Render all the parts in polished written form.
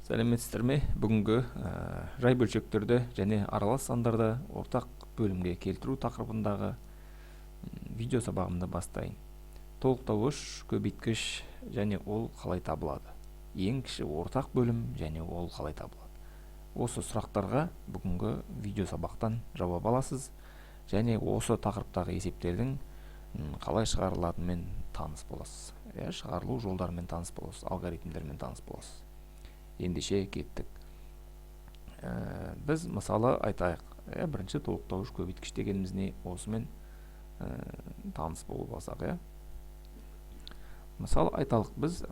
Сәлеметсіздер ме? Бүгінгі жай бөлшектерді және аралас сандарды ортақ бөлімге келтіру тақырыбындағы видео сабағымды бастайын. Толықтауыш, көбейткіш және ол қалай табылады? Ең кіші ортақ бөлім және ол қалай табылады? Осы сұрақтарға бүгінгі видео сабақтан жауап аласыз және осы тақырыптағы есептердің қалай шығарылатынымен таныс боласыз. Шығарылу жолдарымен таныс боласыз, алгоритмдермен таныс боласыз. Ендеше кеттік. Біз мысалы айтайық. Бірінші толықтауыш көбейткіш дегеніміз не? Осымен таныс болып алсақ. Мысалы айталық біз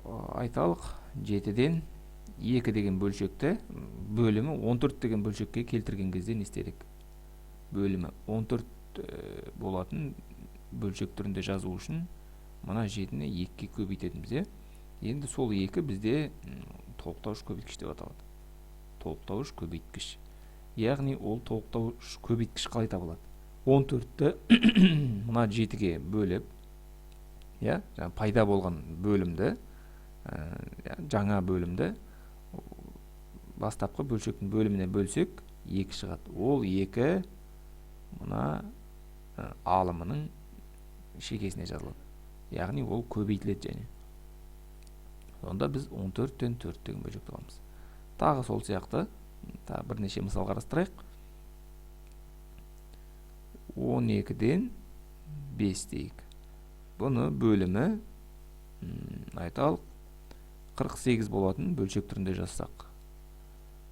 айталық 7-ден 2 деген бөлшекті бөлімі 14 деген бөлшекке келтірген кезде не істедік? Бөлімі 14 болатын бөлшек түрінде жазу үшін мына 7-ні 2-ге көбейтетіміз. Енді сол 2 бізде толықтауыш көбейткіш деп аталады. Толықтауыш көбейткіш. Яғни ол толықтауыш көбейткіш қалай табылады? 14-ті мына 7-ге бөліп, пайда болған бөлімді, жаңа бөлімді бастапқы бөлшектің бөліміне бөлсек 2 шығады. Ол 2 мына алымының шекесіне жазылады. Яғни ол көбейтіледі және. Сонда біз 14-тен 4 деген бөлшек аламыз. Тағы сол сияқты, бірнеше мысал қарастырайық. 12-ден 5 дейік. Бұны бөлімі айталық 48 болатын бөлшек түрінде жазсақ.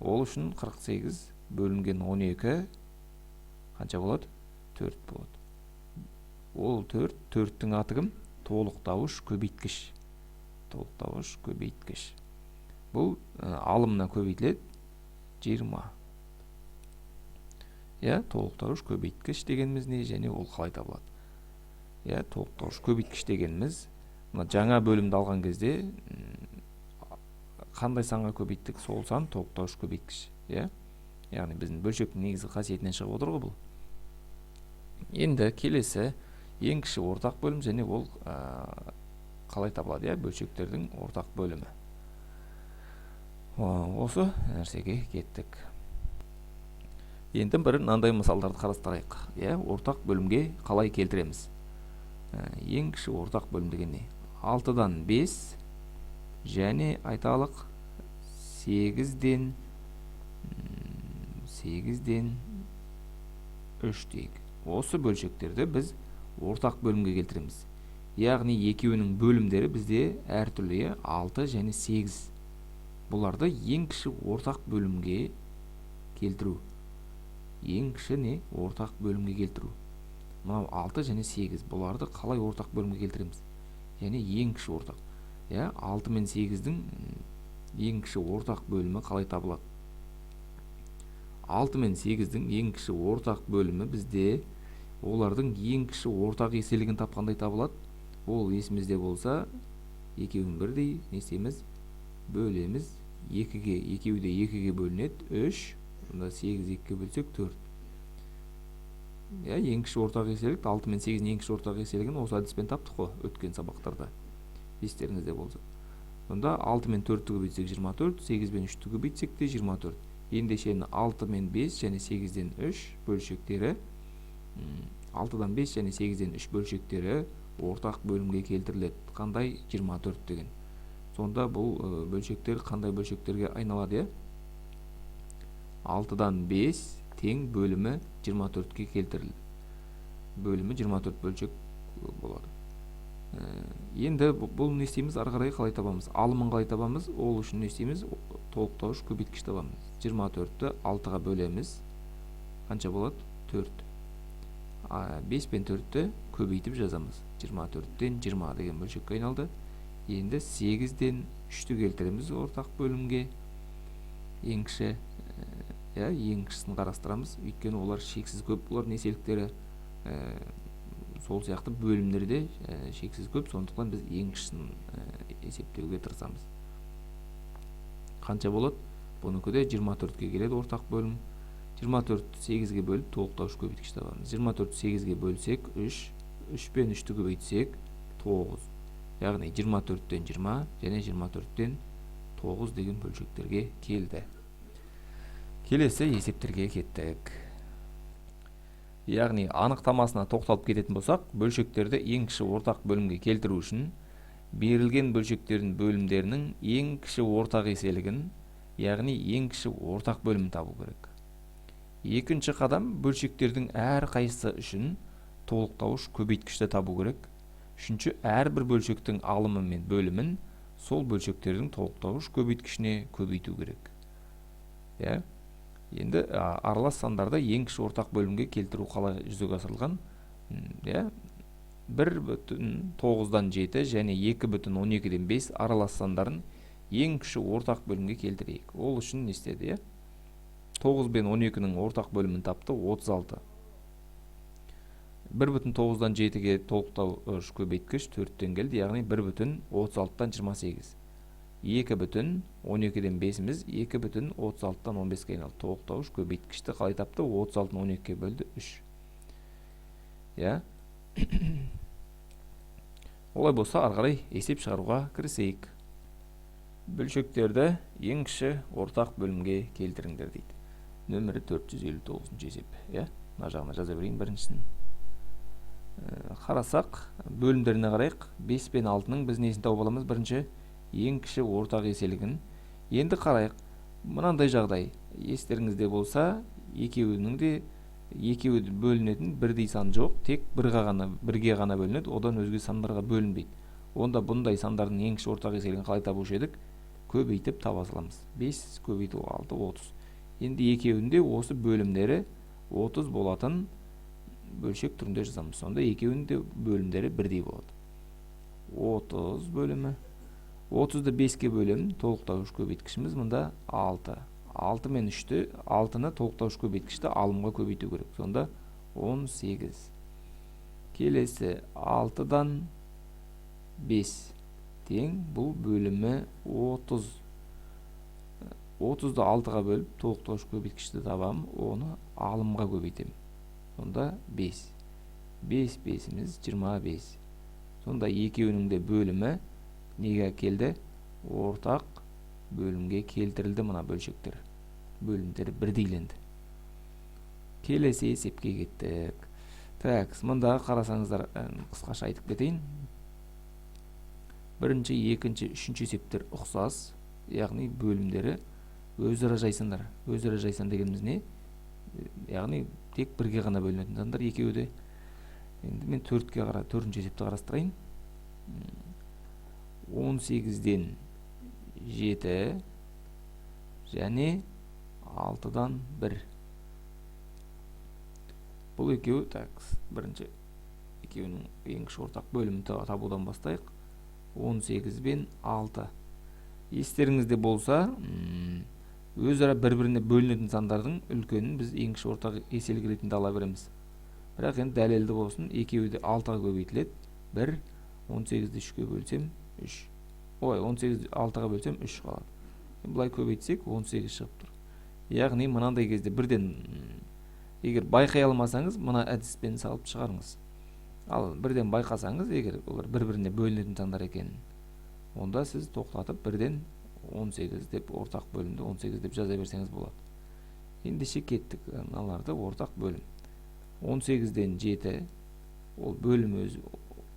Ол үшін 48 бөлінген 12 қанша болады? 4 болады. Ол 4-тің аты кім? Толықтауыш көбейткіш. Толықтауыш көбейткіш. Бұл алымына көбейтіледі 20. Толықтауыш көбейткіш дегеніміз не және ол қалай табылады? Толықтауыш көбейткіш дегеніміз жаңа бөлімді алған кезде қандай санға көбейттік, сол сан толықтауыш көбейткіш. Яғни біздің бөлшектің негізгі қасиетінен шығып отыр ғой бұл. Енді келесі ең кіші ортақ бөлім және ол қалай табылады? Бөлшектердің ортақ бөлімі. Осы нәрсеге кеттік. Енді мынандай мысалдарды қарастырайық. Ортақ бөлімге қалай келтіреміз? Ең кіші ортақ бөлім деген не? 6-дан 5 және айталық 8-ден 3 дейік. Осы бөлшектерді біз ортақ бөлімге келтіреміз. Яғни екеуінің бөлімдері бізде әртүрлі 6 және 8. Бұларды ең кіші ортақ бөлімге келтіру. Ең кіші не? Ортақ бөлімге келтіру. Мынау 6 және 8. Бұларды қалай ортақ бөлімге келтіреміз? Яғни ең кіші ортақ. 6 мен 8-дің ең кіші ортақ бөлімі қалай табылады? 6 мен 8-дің ең кіші ортақ бөлімі бізде олардың ең кіші ортақ еселігін тапқандай табылады. Ол есімізде болса, екеуін бірдей несеміз бөлеміз 2-ге, екеуі де 2-ге бөлінеді 3, онда 8 2-ге бөлсек 4. Ең кіші ортақ еселік 6 мен 8-дің ең кіші ортақ еселігін осы әдіспен таптық қой өткен сабақтарда. Естеріңізде болса. Онда 6 мен 4-ті көбейтсек 24, 8 мен 3-ті көбейтсек те 24. Ендеше 6 мен 5 және 8-ден 3 бөлшектері 6-дан 5 және 8-ден 3 бөлшектері ортақ бөлімге келтіріледі. Қандай? 24 деген. Сонда бұл бөлшектер қандай бөлшектерге айналады? 6-дан 5 тең бөлімі 24-ке келтірілді. Бөлімі 24 бөлшек болады. Енді бұл не істейміз? Ары қарай қалай табамыз? Алымын қалай табамыз? Ол үшін не істейміз? Толықтауыш көбейткіш табамыз. 24-ті 6-ға бөлеміз. Қанша болады? 4. 5 пен 4-ті көбейтіп жазамыз. 24-тен 20 деген бөлшекке айналды. Енді 8-ден 3-ті келтіреміз ортақ бөлімге. Ең кіші, ең кішісін қарастырамыз. Өйткені олар шексіз көп, олар неселіктері сол сияқты бөлімдерде шексіз көп, сондықтан біз ең кішісін есептеуге тырысамыз. Қанша болады? Бұныкі де 24-ге келеді ортақ бөлім. 24 8-ге бөліп толықтауыш көбейткіш табамыз. 24 8-ге бөлсек 3, 3 пен 3-ті көбейтсек 9. яғни 24-тен 20 және 24-тен 9 деген бөлшектерге келді. Келесі есептерге кеттік. Яғни анықтамасына тоқталып кететін болсақ, бөлшектерді ең кіші ортақ бөлімге келтіру үшін берілген бөлшектердің бөлімдерінің ең кіші ортақ еселігін, яғни ең кіші ортақ бөлімін табу керек. Екінші қадам, бөлшектердің әр қайсысы үшін толықтауыш көбейткішті табу керек. Үшінші, әрбір бөлшектің алымы мен бөлімін сол бөлшектердің толықтауыш көбейткішіне көбейту керек. Енді аралас сандарды ең кіші ортақ бөлімге келтіру қалай жүзеге асырылған? 1,9-дан 7 және 2,12-ден 5 аралас сандарын ең кіші ортақ бөлімге келтірейік. Ол үшін не істеді? 9 бен 12-нің ортақ бөлімін тапты, 36. 1,9-дан 7-ге толықтауыш көбейткіш 4-тен келді, яғни 1,36-дан 28. 2,12-ден 5-іміз 2,36-дан 15-ге айналды. Толықтауыш көбейткішті қалай тапты? 36-ны 12-ге бөлді, 3. Олай болса, арғарай есеп шығаруға кірісейік. Бөлшектерді ең кіші ортақ бөлімге келтіріңдер дейді. Нөмірі 459 есеп. Мына жағына жаза берейін біріншісін. Қарасақ, бөлімдеріне қарайық. 5 пен 6-ның біз несін тауып аламыз? Бірінші, ең кіші ортақ еселігін. Енді қарайық, мынандай жағдай. Естеріңізде болса, екеуі бөлінетін бірдей сан жоқ, тек бірге ғана бөлінеді, одан өзге сандарға бөлінбейді. Онда бұндай сандардың ең кіші ортақ еселігін қалай табушы едік? Көбейтіп таба саламыз. 5 көбейту 6, 30. Енді екеуінде осы бөлімдері 30 болатын бөлшек түрінде жазамыз. Сонда екеуінде бөлімдері бірдей болады. 30 бөлімі. 30-ды 5-ке бөлім, толықтауыш көбейткішіміз мұнда 6. 6 мен 3-ті, 6-ны толықтауыш көбейткішті алымға көбейту керек. Сонда 18. Келесі 6-дан 5 тең, бұл бөлімі 30. 30-ды 6-ға бөліп, толықтауыш көбейткішті табам, оны алымға көбейтем. Сонда 5. 5 5-іміз 25. Сонда екеуінің де бөлімі неге келді? Ортақ бөлімге келтірілді мұна бөлшектер. Бөлімдері бірдейленді. Келесі есепке кеттік. Мұнда қарасаңыздар, қысқаша айтып кетейін. Бірінші, екінші, үшінші есептер ұқсас, яғни бөлімдері өзара жайсандар. Өзара жайсан дегеніміз не? Яғни тек бірге ғана бөлінетін сандар екеуі де. Енді мен төртінші есепті қарастырайын. 18-ден 7 және 6-дан 1. Бұл екеуі, бірінші екеуінің ең кіші ортақ бөлімін табудан бастайық. 18 бен 6. Естеріңізде болса, өзара бір-біріне бөлінетін сандардың үлкенін біз ең кіші ортақ еселік ретінде ала береміз. Бірақ енді дәлелді болсын, екеуі де 6-ға көбейтіледі. 1, 18-ді 3-ке бөлсем 3. 18-ді 6-ға бөлсем 3 қалады. Бұлай көбейтсек 18 шығып тұр. Яғни мынандай кезде бірден, егер байқай алмасаңыз, мына әдіспен салып шығарыңыз. Ал бірден байқасаңыз, егер олар бір-біріне бөлінетін сандар екенін, онда сіз тоқтатып бірден 18 деп ортақ бөлімді 18 деп жаза берсеңіз болады. Ендеше кеттік мыналарды ортақ бөлім. 18-ден 7, ол бөлім өзі,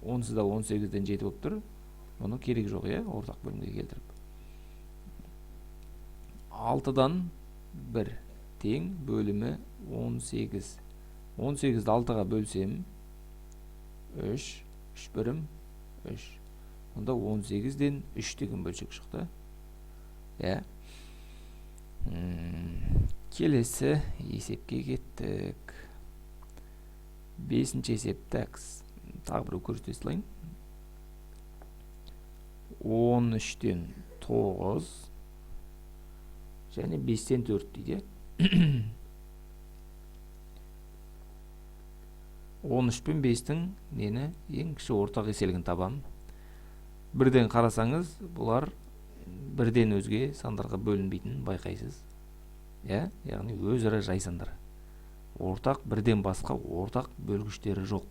онсыз да 18-ден 7 болып тұр. Оны керек жоқ, ортақ бөлімге келтіріп. 6-дан 1 тең, бөлімі 18. 18-ді 6-ға бөлсем 3, 3 бірім 3. Онда 18-ден 3 деген бөлшек шықты. Келесі есепке кеттік. 5-ші есеп тағы бір көрсете салайын. 13-тен 9 және 5-тен 4 дейді. 13 пен 5-тің нені ең кіші ортақ еселігін табам. Бірден қарасаңыз, бұлар бірден өзге сандарға бөлінбейтін байқайсыз. Яғни өзара жайсандар. Ортақ бірден басқа ортақ бөлгіштері жоқ.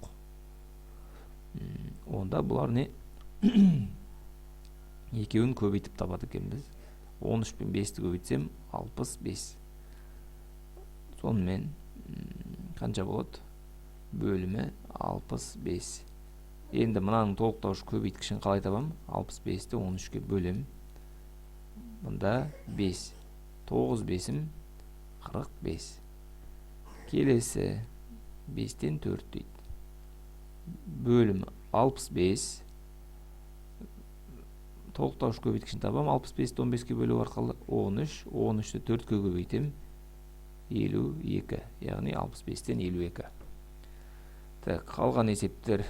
Онда бұлар не? екеуін көбейтіп табады екенбіз. 13 пен 5-ті көбейтсем 65. Сонымен қанша болады? Бөлімі 65. Енді мынаның толықтауыш көбейткішін қалай табам? 65-ті 13-ке бөлем. Мұнда 5. 9 бесім 45. Келесі 5-тен 4 дейді. Бөлімі 65. Толықтауыш көбейткішін табам. 65-ті 15-ке бөлу арқылы 13. 13-ті 4-ке көбейтем. 52. Яғни 65-тен 52. Қалған есептер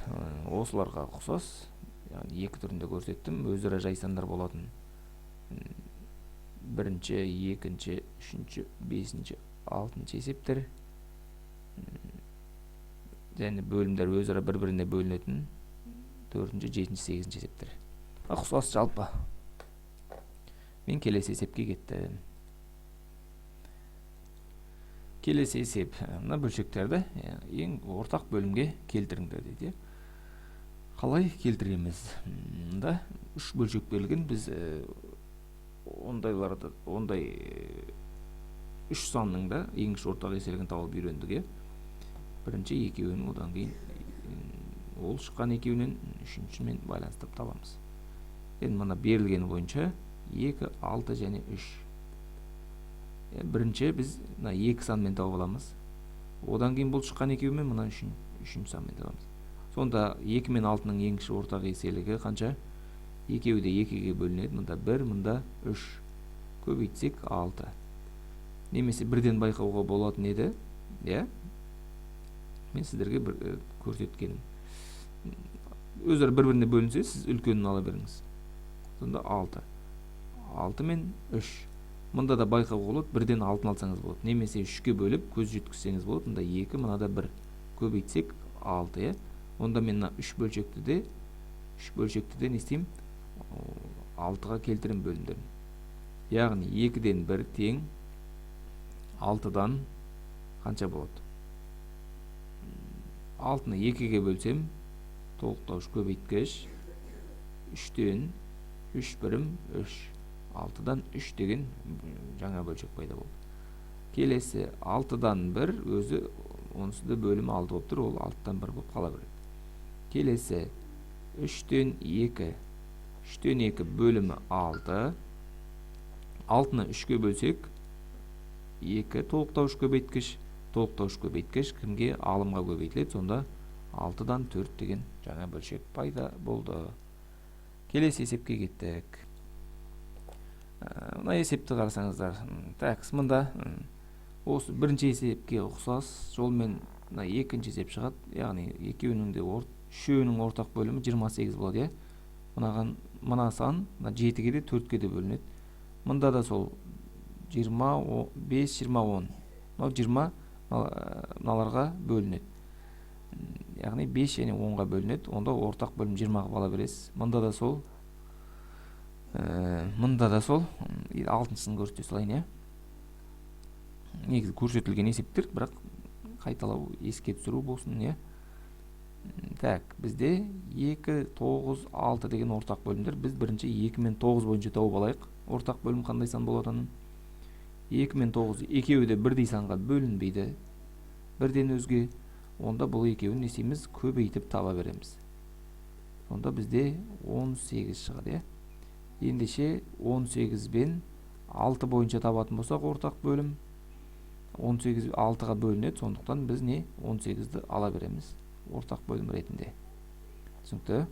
осыларға ұқсас. Яғни екі түрінде көрсеттім. Өзара жайсандар болатын. Бірінші, екінші, үшінші, бесінші, алтыншы есептер. Және бөлімдер өзара бір-біріне бөлінетін. Төртінші, жетінші, сегізінші есептер. Ұқсас жалпы. Мен келесі есепке кеттім. Келесі есеп. Мына бөлшектерді ең ортақ бөлімге келтіріңдер дейді. Қалай келтіреміз? Мұнда үш бөлшек берілген. Біз ондай үш санның да ең ортақ еселігін тауып үйрендік. Бірінші екеуін, одан кейін ол шыққан екеуінен үшіншімен байланыстырып табамыз. Енді мына берілген бойынша 2, 6 және 3. Бірінші біз мына 2 санмен тауып аламыз. Одан кейін бұл шыққан екеуімен мына үшінші санмен табамыз. Сонда 2 мен 6-ның ең кіші ортақ еселігі қанша? Екеуі де 2-ге бөлінеді. Мұнда 1, мұнда 3. Көбейтсек 6. Немесе бірден байқауға болатын еді. Мен сіздерге көрсеткенім. Өзара бір-біріне бөлінсе, сіз үлкенін ала беріңіз. Сонда 6. 6 мен 3. Мұнда да байқауға болады, бірден 6-ны алсаңыз болады. Немесе 3-ке бөліп көз жеткізсеңіз болады. Мұнда 2, мұнда 1. Көбейтсек 6. Онда мен 3 бөлшекті де не істеймін? 6-ға келтірем бөлімдерін. Яғни 2-ден 1 тең 6-дан қанша болады? 6-ны 2-ге бөлсем, толықтауыш көбейткіш 3-тен 3 бірім 3. 6-дан 3 деген жаңа бөлшек пайда болды. Келесі 6-дан 1 өзі онысы да бөлімі 6 болып тұр, ол 6-дан 1 болып қала береді. Келесі 3-тен 2. 3-тен 2 бөлімі 6. 6-ны 3-ке бөлсек 2 толықтауыш көбейткіш. Толықтауыш көбейткіш кімге? Алымға көбейтіледі. Сонда 6-дан 4 деген жаңа бөлшек пайда болды. Келесі есепке кеттік. Мына есепті қарасаңыздар. Мұнда осы бірінші есепке ұқсас жолмен екінші есеп шығады. Яғни екеуінің де үшеуінің ортақ бөлімі 28 болады. Мына сан 7-ге де 4-ке де бөлінеді. Мұнда да сол 25, 20, 10. 20 мыналарға бөлінеді. Яғни 5 және 10-ға бөлінеді. Онда ортақ бөлім 20-ға ала бересіз. Мұнда да сол 6-сын көрсете салайын. Негізі көрсетілген есептер, бірақ қайталау еске түсіру болсын. Бізде 2, 9, 6 деген ортақ бөлімдер. Біз бірінші 2 мен 9 бойынша тауып алайық. Ортақ бөлім қандай сан болатынын. 2 мен 9 екеуі де бірдей санға бөлінбейді. Бірден өзге. Онда бұл екеуін несеміз көбейтіп таба береміз. Онда бізде 18 шығады. Ендеше 18 бен 6 бойынша табатын болсақ ортақ бөлім 18 6-ға бөлінеді. Сондықтан біз 18-ді ала береміз ортақ бөлім ретінде. Түсінікті?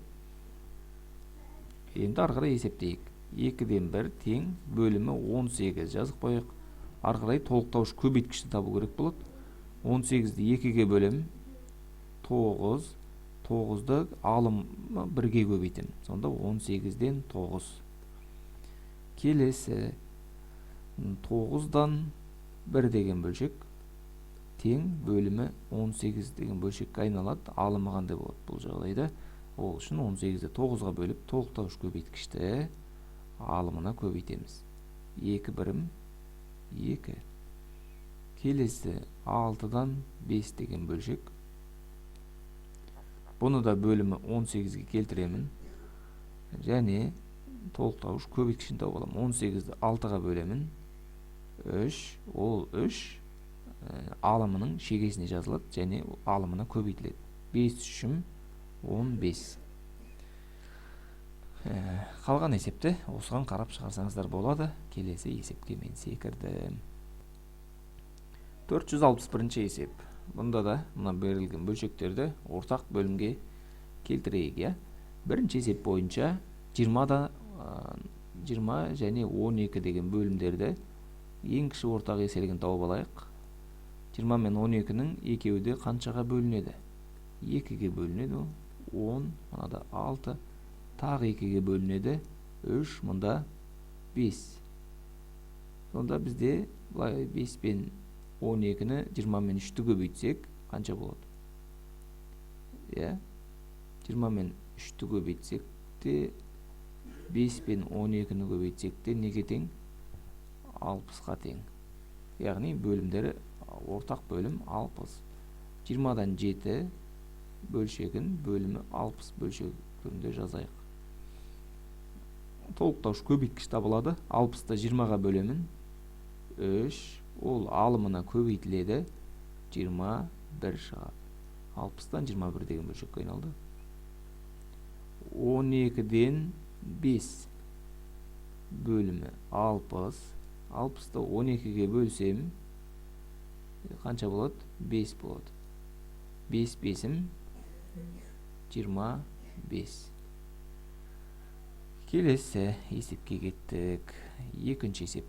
Енді арқарай есептейік. 2-ден 1 тең бөлімі 18 жазық қойық. Арқарай толықтауыш көбейткішті табу керек болады. 18-ді 2-ге бөлем 9. 9-ды алымы 1-ге көбейтем. Сонда 18-ден 9. Келесі 9-дан 1 деген бөлшек тең бөлімі 18 деген бөлшекке айналады. Алымы қандай болады бұл жағдайда? Ол үшін 18-ді 9-ға бөліп толықтауыш көбейткішті алымына көбейтеміз. 2 бірім 2. Келесі 6-дан 5 деген бөлшек. Бұны да бөлімі 18-ге келтіремін. және толықтауыш көбейткішін тауып аламын. 18-ді 6-ға бөлемін. 3, ол 3 алымының шегесіне жазылады және алымына көбейтіледі. 5 3-ім 15. Қалған есепті осыған қарап шығарсаңыздар болады. Келесі есепке мен секірдім. 461 есеп. Бұнда да мына берілген бөлшектерді ортақ бөлімге келтірейік. Бірінші есеп бойынша 20 және 12 деген бөлімдерді ең кіші ортақ еселігін тауып алайық. 20 мен 12-нің екеуі де қаншаға бөлінеді? 2-ге бөлінеді. 10, мынада 6, тағы 2-ге бөлінеді. 3, мұнда 5. Сонда бізде 5 пен 12-ні 20 мен 3-ті көбейтсек қанша болады? 20 мен 3-ті көбейтсек те 5 пен 12-ні көбейтсек те неге тең? 60-ға тең. Яғни бөлімдері ортақ бөлім 60. 20-дан 7 бөлшегін бөлімі 60 бөлшегінде жазайық. Толықтауыш көбейткіш табылады. 60-та 20-ға бөлемін. 3, ол алымына көбейтіледі. 21 шығады. 60-тан 21 деген бөлшекке айналды. 12-ден 5 бөлімі 60. 60-та 12-ге бөлсем қанша болады? 5 болады. 5 5-ім 25. Келесі есепке кеттік. Екінші есеп.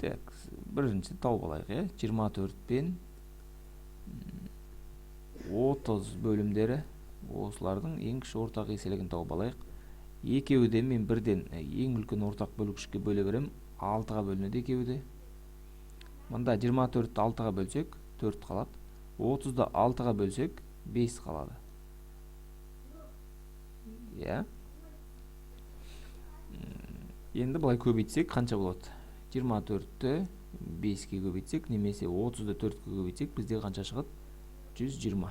Бірінші тауып алайық. 24 пен 30 бөлімдері, осылардың ең кіші ортақ еселігін тауып алайық. Екеуі де мен бірден ең үлкен ортақ бөлгішке бөле берем. 6-ға бөлінеді екеуі де. Мында 24-ті 6-ға бөлсек 4 қалады. 30-ды 6-ға бөлсек 5 қалады. Енді бұлай көбейтсек қанша болады? 24-ті 5-ке көбейтсек, немесе 30-ды 4-ке көбейтсек, бізде қанша шығады? 120.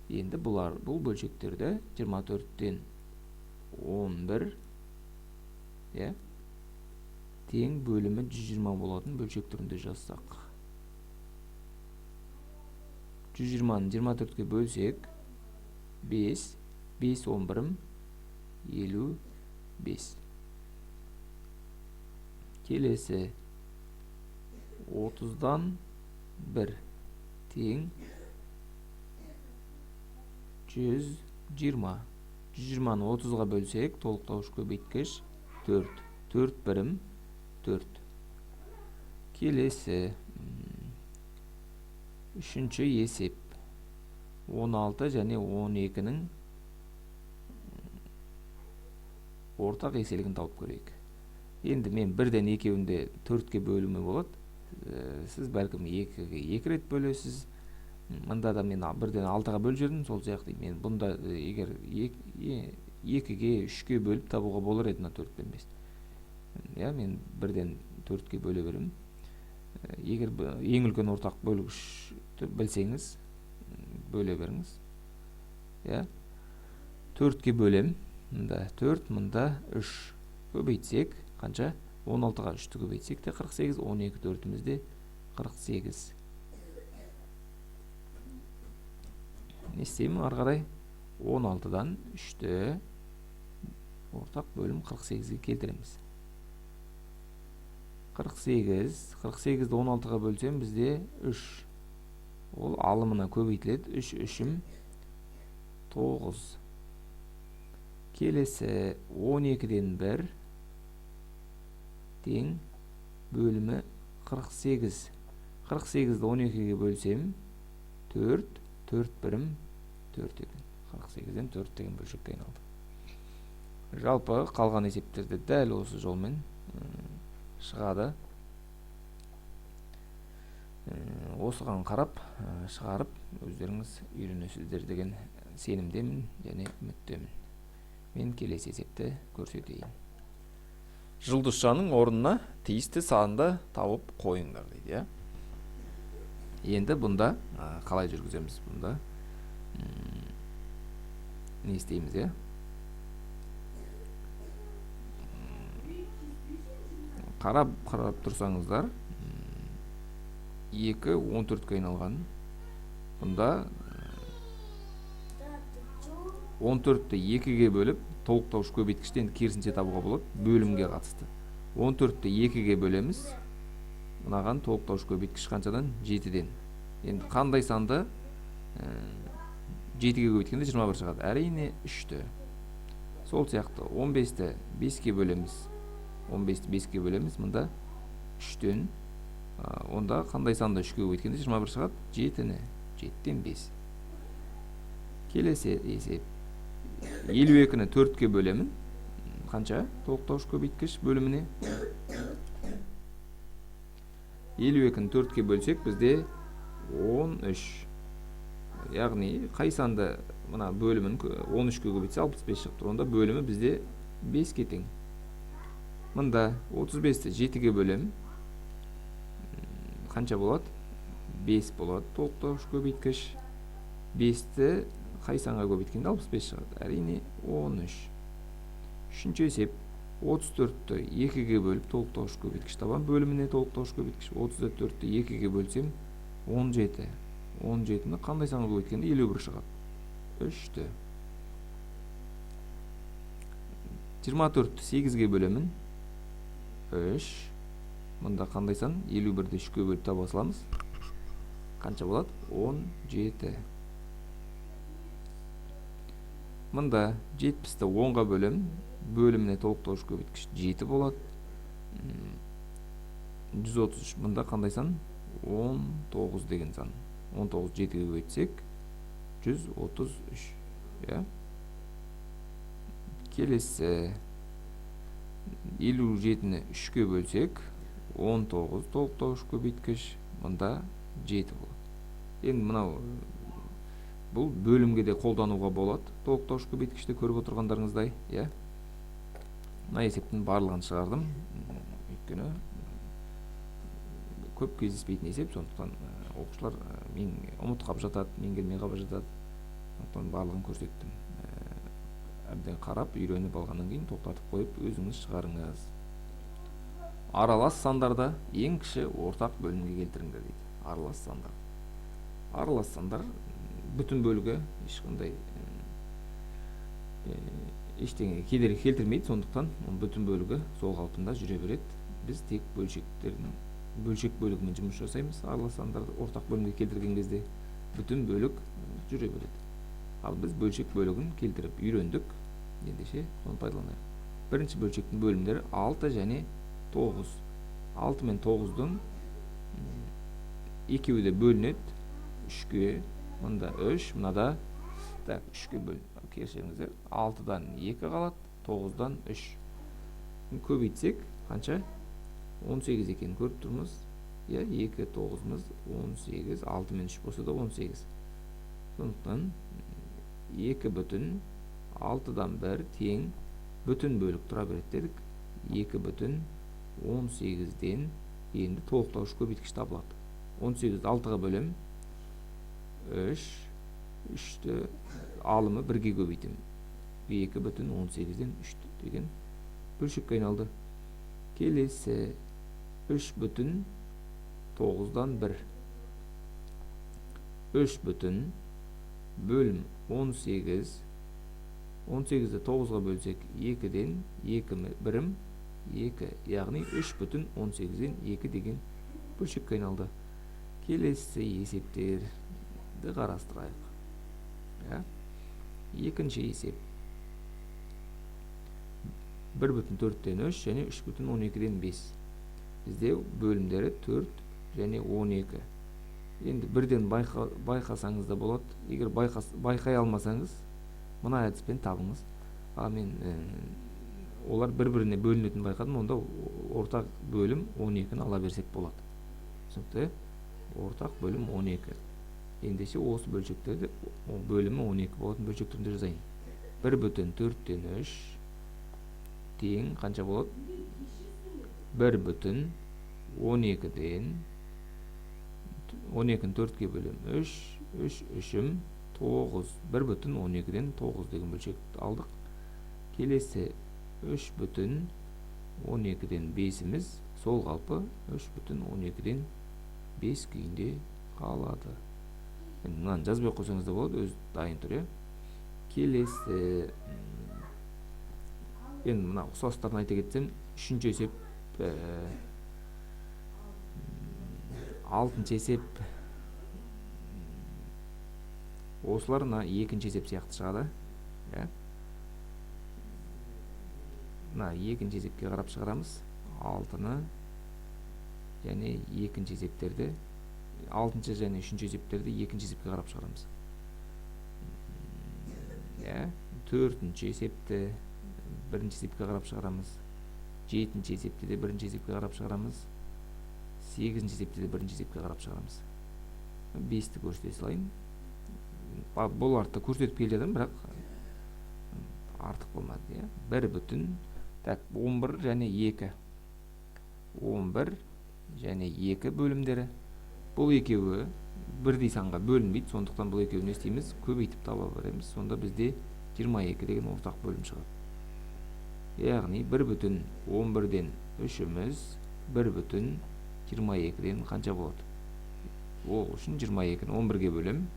Енді бұл бөлшектерді 24-тен 11 тең бөлімі 120 болатын бөлшек түрінде жазсақ. 120-ны 24-ке бөлсек 5, 5 11-ім 55. Келесі 30-дан 1 тең 120. 120-ны 30-ға бөлсек, толықтауыш көбейткіш 4. 4 бірім 4. Келесі үшінші есеп. 16 және 12-нің ортақ еселігін тауып көрейік. Енді мен бірден екеуінде 4-ке бөлімі болады. Сіз бәлкім 2-ге 2 рет бөлесіз. Мында да мен бірден 6-ға бөліп жүрдім, сол сияқты. Мен бұнда егер 2-ге 3-ке бөліп табуға болар еді, 4 пен 5. Мен бірден 4-ке бөле берем. Егер ең үлкен ортақ бөлгішті білсеңіз, бөле беріңіз. 4-ке бөлем. Мында 4, мында 3. Көбейтсек, қанша? 16-ға 3-ті көбейтсек те 48, 12 4-імізде 48. Не істеймін ары қарай? 16-дан 3-ті ортақ бөлім 48-ге келтіреміз. 48-ді 16-ға бөлсем бізде 3. Ол алымына көбейтіледі. 3 3-ім 9. Келесі 12-ден 1 тең бөлімі 48. 48-ді 12-ге бөлсем 4, 4 бірім 4 екен. 48-ден 4 деген бөлшекке айналды. Жалпы қалған есептерді дәл осы жолмен шығады. Осыған қарап, шығарып, өздеріңіз үйренесіздер деген сенімдемін және үміттемін. Мен келесі есепті көрсетейін. Жұлдызшаның орнына тиісті санды тауып қойыңдар дейді. Енді бұнда қалай жүргіземіз? Бұнда не істейміз, иә? Қарап тұрсаңыздар, 2 14-ке айналған. Бұнда 14-ті 2-ге бөліп, толықтауыш көбейткіштен керісінше табуға болады, бөлімге қатысты. 14-ті 2-ге бөлеміз, мынаған толықтауыш көбейткіш қаншадан? 7-ден. Енді қандай санды 7-ге көбейткенде 21 шығады? Әрине 3-ті. Сол сияқты 15-ті 5-ге бөлеміз. 15-ті 5-ге бөлеміз, мұнда 3-тен. Онда қандай санды 3-ге көбейткенде 21 шығады? 7-ні. 7-тен 5. Келесі есеп. 52-ні 4-ке бөлемін. Қанша? Толықтауыш көбейткіш бөліміне. 52-ні 4-ке бөлсек, бізде 13. Яғни, қай санды мына бөлімін 13-ке көбейтсе 65 шығып тұр. Онда бөлімі бізде 5-ке тең. Мында 35-ті 7-ге бөлемін. Қанша болады? 5 болады. Толықтауыш көбейткіш. 5-ті қай санға көбейткенде 65 шығады? Әрине 13. Үшінші есеп. 34-ті 2-ге бөліп толықтауыш көбейткіш табам. Бөліміне толықтауыш көбейткіш. 34-ті 2-ге бөлсем 17. 17-ні қандай санға көбейткенде 51 шығады? 3-ті. 24-ті 8-ге бөлемін. 3. Мұнда қандай сан? 51-ді 3-ке бөліп таба саламыз. Қанша болады? 17. Мұнда 70-ті 10-ға бөлем, бөліміне толықтауыш көбейткіш 7 болады. 133. Мұнда қандай сан? 19 деген сан. 19 7-ге көбейтсек 133. Келесі 57-ні 3-ке бөлсек 19 толықтауыш көбейткіш, мұнда 7 болады. Енді мынау бұл бөлімге де қолдануға болады. Толықтауыш көбейткішті көріп отырғандарыңыздай, мына есептің барлығын шығардым. Өйткені көп кездеспейтін есеп, сондықтан оқушылар мен ұмыт қап жатады, мен келмей қап жатады. Сондықтан барлығын көрсеттім. Әбден қарап, үйреніп алғаннан кейін тоқтатып қойып, өзіңіз шығарыңыз. Аралас сандарда ең кіші ортақ бөлімге келтіріңдер дейді. Аралас сандар. Аралас сандар бүтін бөлігі ешқандай ештеңе кедергі келтірмейді, сондықтан бүтін бөлігі сол қалпында жүре береді. Біз тек бөлшек бөлігімен жұмыс жасаймыз. Аралас сандарды ортақ бөлімге келтірген кезде бүтін бөлік жүре береді. Ал біз бөлшек бөлігін келтіріп үйрендік. Ендеше соны пайдаланайық. Бірінші бөлшектің бөлімдері 6 және 9. 6 мен 9-дың екеуі де бөлінеді 3-ке. Мұнда 3, мұнда 3-ке бөлінеді. Кешіріңіздер, 6-дан 2 қалады, 9-дан 3. Көбейтсек, қанша? 18 екенін көріп тұрмыз. 2, 9-мыз 18, 6 мен 3 болса да 18. Сондықтан 2 бүтін 6-дан 1 тең бүтін бөлік тұра береді дедік. 2 бүтін 18-ден енді толықтауыш көбейткіш табылады. 18-ді 6-ға бөлем. 3, 3-ті алымы 1-ге көбейтем. 2 бүтін 18-ден 3 деген бөлшекке айналды. Келесі 3 бүтін 9-дан 1. 3 бүтін бөлім 18. 18-ді 9-ға бөлсек 2-ден 2 бірім 2. Яғни 3 бүтін 18-ден 2 деген бөлшекке айналды. Келесі есептерді қарастырайық. Екінші есеп. 1 бүтін 4-тен 3 және 3 бүтін 12-ден 5. Бізде бөлімдері 4 және 12. Енді бірден байқасаңыз да болады. Егер байқай алмасаңыз, мұна әдіспен табыңыз. Мен олар бір-біріне бөлінетін байқадым, онда ортақ бөлім 12-ні ала берсек болады. Түсінікті? Ортақ бөлім 12. Ендеше осы бөлшектерді бөлімі 12 болатын бөлшектерінде жазайын. 1 бүтін 4-тен 3 тең қанша болады? 1 бүтін 12-ден 12-ні 4-ке бөлем 3, 3 3-ім 9 1/12-ден 9 деген бөлшекті алдық. Келесі 3/12-ден 5-іміз сол қалпы 3/12-ден 5 күйінде қалады. Мынаны жазбай қойсаңыз да болады, өз дайын тұр. Келесі енді мына ұқсастарын айта кетсем, 3-ші есеп, 6-ші есеп, осылар мына 2-ші есеп сияқты шығады. Мына 2-ші есепке қарап шығарамыз. 6-ны және 2-ші есептерді, 6-ші және 3-ші есептерді 2-ші есепке қарап шығарамыз. 4-ші есепті 1-ші есепке қарап шығарамыз. 7-ші есепті де 1-ші есепке қарап шығарамыз. 8-ші есепті де 1-ші есепке қарап шығарамыз. 5-ті көрсете салайын. Бұл артта көрсетіп келе жатырмын, бірақ артық болмады. 11 және 2. 11 және 2 бөлімдері. Бұл екеуі бірдей санға бөлінбейді, сондықтан бұл екеуін не істейміз? Көбейтіп таба береміз. Сонда бізде 22 деген ортақ бөлім шығады. Яғни 1/11-ден 3-іміз 1/22-ден қанша болады? Ол үшін 22-ні 11-ге бөлем.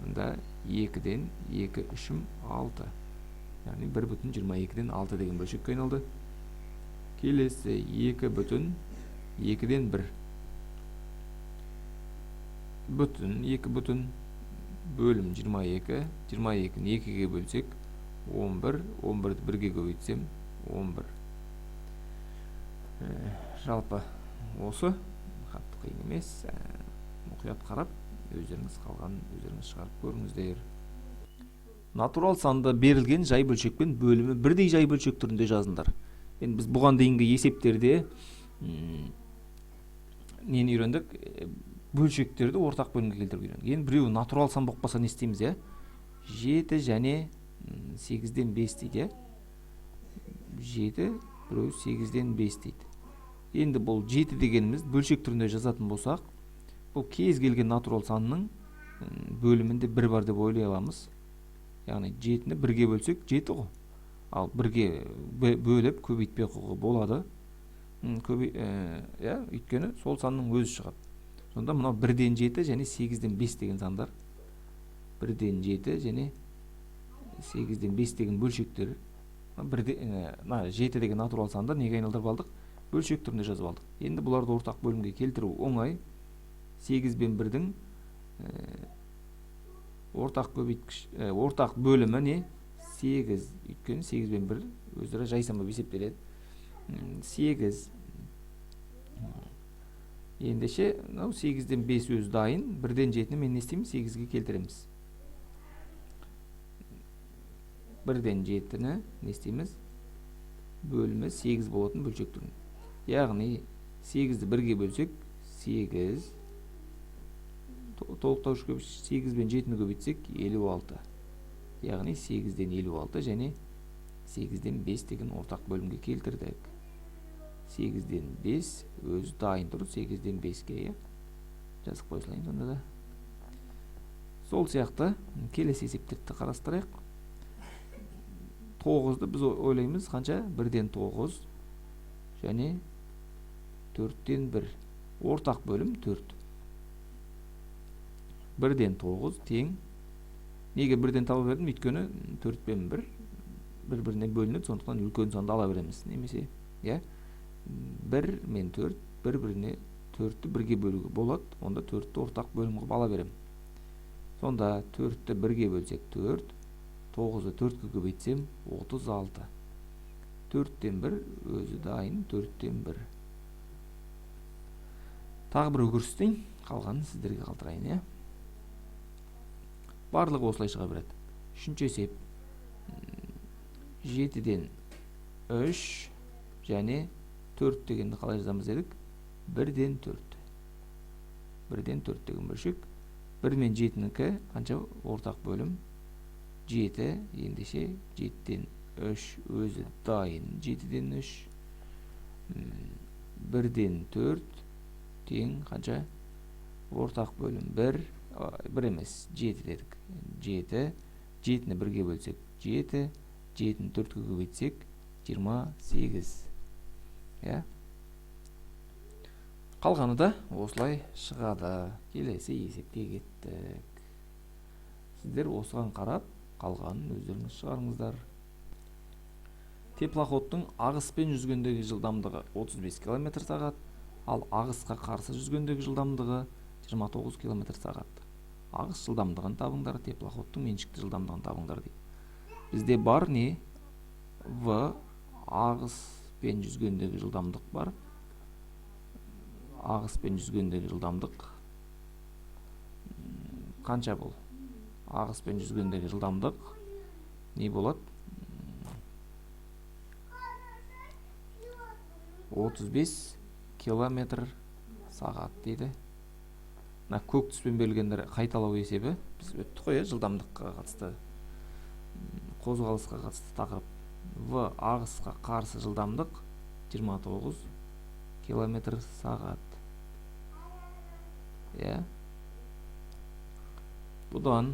Мұнда 2-ден 2 3-ім 6. Яғни 1/22-ден 6 деген бөлшекке айналды. Келесі 2/2-ден 1. 2 бөлім 22. 22-ні 2-ге бөлсек 11. 11-ді 1-ге көбейтсем 11. Жалпы осы қатты қиын емес. Мұқият қарап, өздеріңіз қалған өздеріңіз шығарып көріңіздер. Натурал санды берілген жай бөлшекпен бөлімі бірдей жай бөлшек түрінде жазыңдар. Енді біз бұған дейінгі есептерде нені үйрендік? Бөлшектерді ортақ бөлімге келтіріп үйрендік. Енді біреуі натурал сан болып қалса не істейміз? 7 және 8-ден 5 дейді. 7, біреу 8-ден 5 дейді. Енді бұл 7 дегеніміз бөлшек түрінде жазатын болсақ, бұл кез келген натурал санның бөлімінде 1 бар деп ойлай аламыз. Яғни 7-ні 1-ге бөлсек 7 ғой. Ал 1-ге бөліп көбейтпей қоюға болады. Өйткені сол санның өзі шығады. Сонда мынау 1-ден 7 және 8-ден 5 деген сандар. 1-ден 7 және 8-ден 5 деген бөлшектер. 7 деген натурал сандар неге айналдырып алдық? Бөлшек түрінде жазып алдық. Енді бұларды ортақ бөлімге келтіру оңай. 8 бен 1-дің ортақ бөлімі не? 8. Өйткені 8 бен 1 өздері жайсама есептеледі. 8. Ендеше 8-ден 5 өзі дайын. 1-ден 7-ні мен не істеймін? 8-ге келтіреміз. 1-ден 7-ні не істейміз? Бөлімі 8 болатын бөлшек түрінде. Яғни 8-ді 1-ге бөлсек 8. Толықтауыш көбіш 8 бен 7-ні көбейтсек 56. Яғни 8-ден 56 және 8-ден 5 деген ортақ бөлімге келтірдік. 8-ден 5 өзі дайын тұр. 8-ден 5-ге жазып қойсылайын сонда да. Сол сияқты келесі есептерді қарастырайық. 9-ды біз ойлаймыз қанша? 1-ден 9 және 4-ден 1. Ортақ бөлім 4. 1-ден 9 тең. Неге 1-ден таба бердім? Өйткені 4 пен 1 бір-біріне бөлінеді, сондықтан үлкен санды ала береміз. Немесе 1 мен 4 бір-біріне 4-ті 1-ге бөлуге болады. Онда 4-ті ортақ бөлім қылып ала берем. Сонда 4-ті 1-ге бөлсек 4, 9-ды 4-ге көбейтсем 36. 4-тен 1 өзі дайын 4-тен 1. Тағы бір көрсетейін, қалғанын сіздерге қалдырайын. Барлығы осылай шыға береді. 3-ші есеп 7-ден 3 және 4 дегенді қалай жазамыз дедік? 1-ден 4. 1-ден 4 деген бөлшек. 1 мен 7-нікі қанша ортақ бөлім? 7. Ендеше 7-ден 3 өзі дайын 7-ден 3. 1-ден 4 тең қанша ортақ бөлім? 1. 1 емес 7 дедік. 7, 7-ні 1-ге бөлсек 7, 7-ні 4-ге көбейтсек 28. Қалғаны да осылай шығады. Келесі есепке кеттік. Сіздер осыған қарап, қалғанын өздеріңіз шығарыңыздар. Теплоходтың ағыспен жүзгендегі жылдамдығы 35 км сағат, ал ағысқа қарсы жүзгендегі жылдамдығы 29 км сағат. Ағыс жылдамдығын табыңдар, теплоходтың меншікті жылдамдығын табыңдар дейді. Бізде бар не? В ағыспен жүзгендегі жылдамдық бар. Ағыспен жүзгендегі жылдамдық қанша бұл? Ағыспен жүзгендегі жылдамдық не болады? 35 км сағат дейді. Көк түспен берілгендер қайталау есебі. Біз өттік қой, жылдамдыққа қатысты, қозғалысқа қатысты тақырып. В ағысқа қарсы жылдамдық 29 км сағат. Бұдан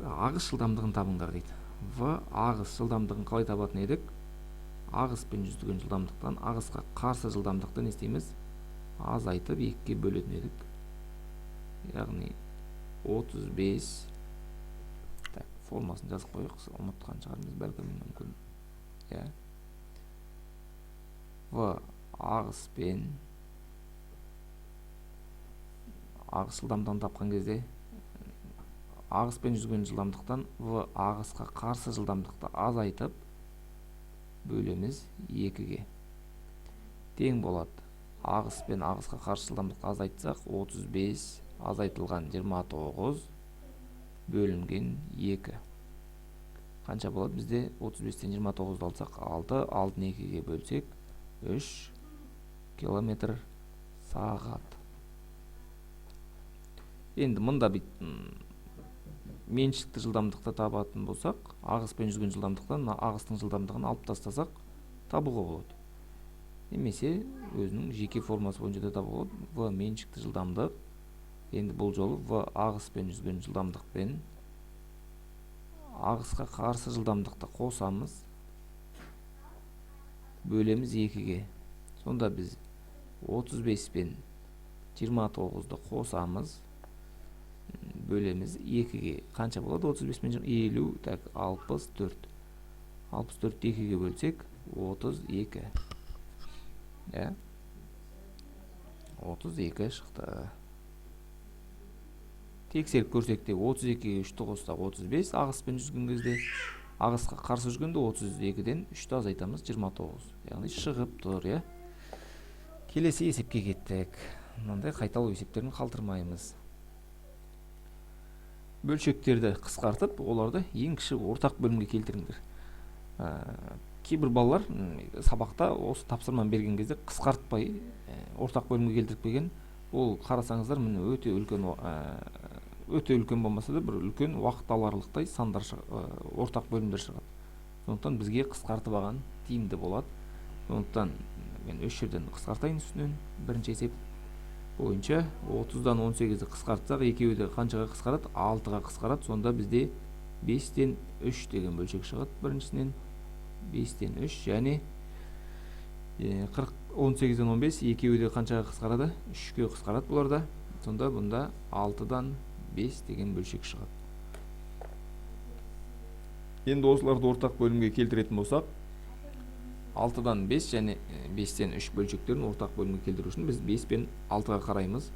ағыс жылдамдығын табыңдар дейді. В ағыс жылдамдығын қалай табатын едік? Ағыспен жүзген жылдамдықтан ағысқа қарсы жылдамдықты не істейміз? Азайтып 2-ге бөлетін едік. Яғни 35. Формасын жазып қойық, ұмытқан шығармыз бәлкім мүмкін. В ағыспен ағыс жылдамдығын тапқан кезде ағыспен жүзген жылдамдықтан В ағысқа қарсы жылдамдықты азайтып бөлеміз 2-ге. Тең болады. Ағыспен ағысқа қарсы жылдамдықты азайтсақ 35 азайтылған 29 бөлінген 2. Қанша болады бізде? 35-тен 29-ды алсақ 6, 6-ны 2-ге бөлсек 3 км сағат. Енді мұнда меншікті жылдамдықты табатын болсақ, ағыспен жүзген жылдамдықтан ағыстың жылдамдығын алып тастасақ табуға болады. Немесе өзінің жеке формасы бойынша да табуға болады. В меншікті жылдамдық. Енді бұл жолы В ағыспен жүзген жылдамдықпен ағысқа қарсы жылдамдықты қосамыз, бөлеміз 2-ге. Сонда біз 35 пен 29-ды қосамыз, бөлеміз 2-ге. Қанша болады? 35 пен 50, 64. 64-ті 2-ге бөлсек 32. 32 шықты. Тексеріп көрсек те 32-ге 3-ті қоссақ 35, ағыспен жүзген кезде, ағысқа қарсы жүзгенде 32-ден 3-ті азайтамыз 29. Яғни шығып тұр. Келесі есепке кеттік. Мынандай қайталау есептерін қалдырмаймыз. Бөлшектерді қысқартып, оларды ең кіші ортақ бөлімге келтіріңдер. Кейбір балалар сабақта осы тапсырманы берген кезде қысқартпай ортақ бөлімге келтіріп келген. Ол қарасаңыздар, міне өте үлкен болмаса да, бір үлкен уақыт аларлықтай сандар ортақ бөлімдер шығады. Сондықтан бізге қысқартып алған тиімді болады. Сондықтан мен 3 жерден қысқартайын үстінен. Бірінші есеп бойынша 30-дан 18-ді қысқартсақ, екеуі де қаншаға қысқарады? 6-ға қысқарады. Сонда бізде 5-тен 3 деген бөлшек шығады. Біріншісінен 5-тен 3 және 18-ден 15, екеуі де қаншаға қысқарады? 3-ке қысқарады бұларда. Сонда бұнда 6-дан 5 деген бөлшек шығады. Енді осыларды ортақ бөлімге келтіретін болсақ, 6-дан 5 және 5-тен 3 бөлшектерін ортақ бөлімге келтіру үшін біз 5 пен 6-ға қараймыз.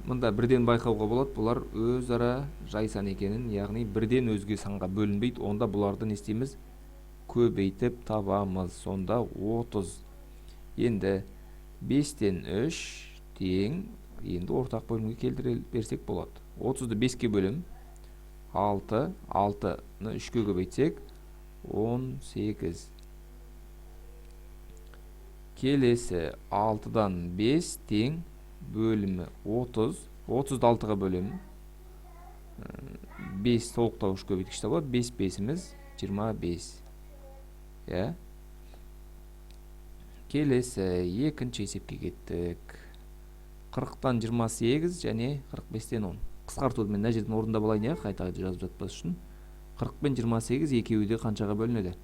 Мұнда бірден байқауға болады, бұлар өзара жайсан екенін, яғни бірден өзге санға бөлінбейді. Онда бұларды не істейміз? Көбейтіп табамыз. Сонда 30. Енді 5-тен 3 тең, енді ортақ бөлімге келтіре берсек болады. 30-ды 5-ке бөлім 6, 6-ны 3-ке көбейтсек 18. Келесі 6-дан 5 тең бөлімі 30. 30-ды 6-ға бөлім 5 толықтау 3 көбейткіште болады. 5 5-іміз 25. Келесі екінші есепке кеттік. 40-тан 28 және 45-тен 10. Қысқартуды мен мына жерден орындап алайын, иә, қайта жазып жатпас үшін. 40 пен 28 екеуі де қаншаға бөлінеді?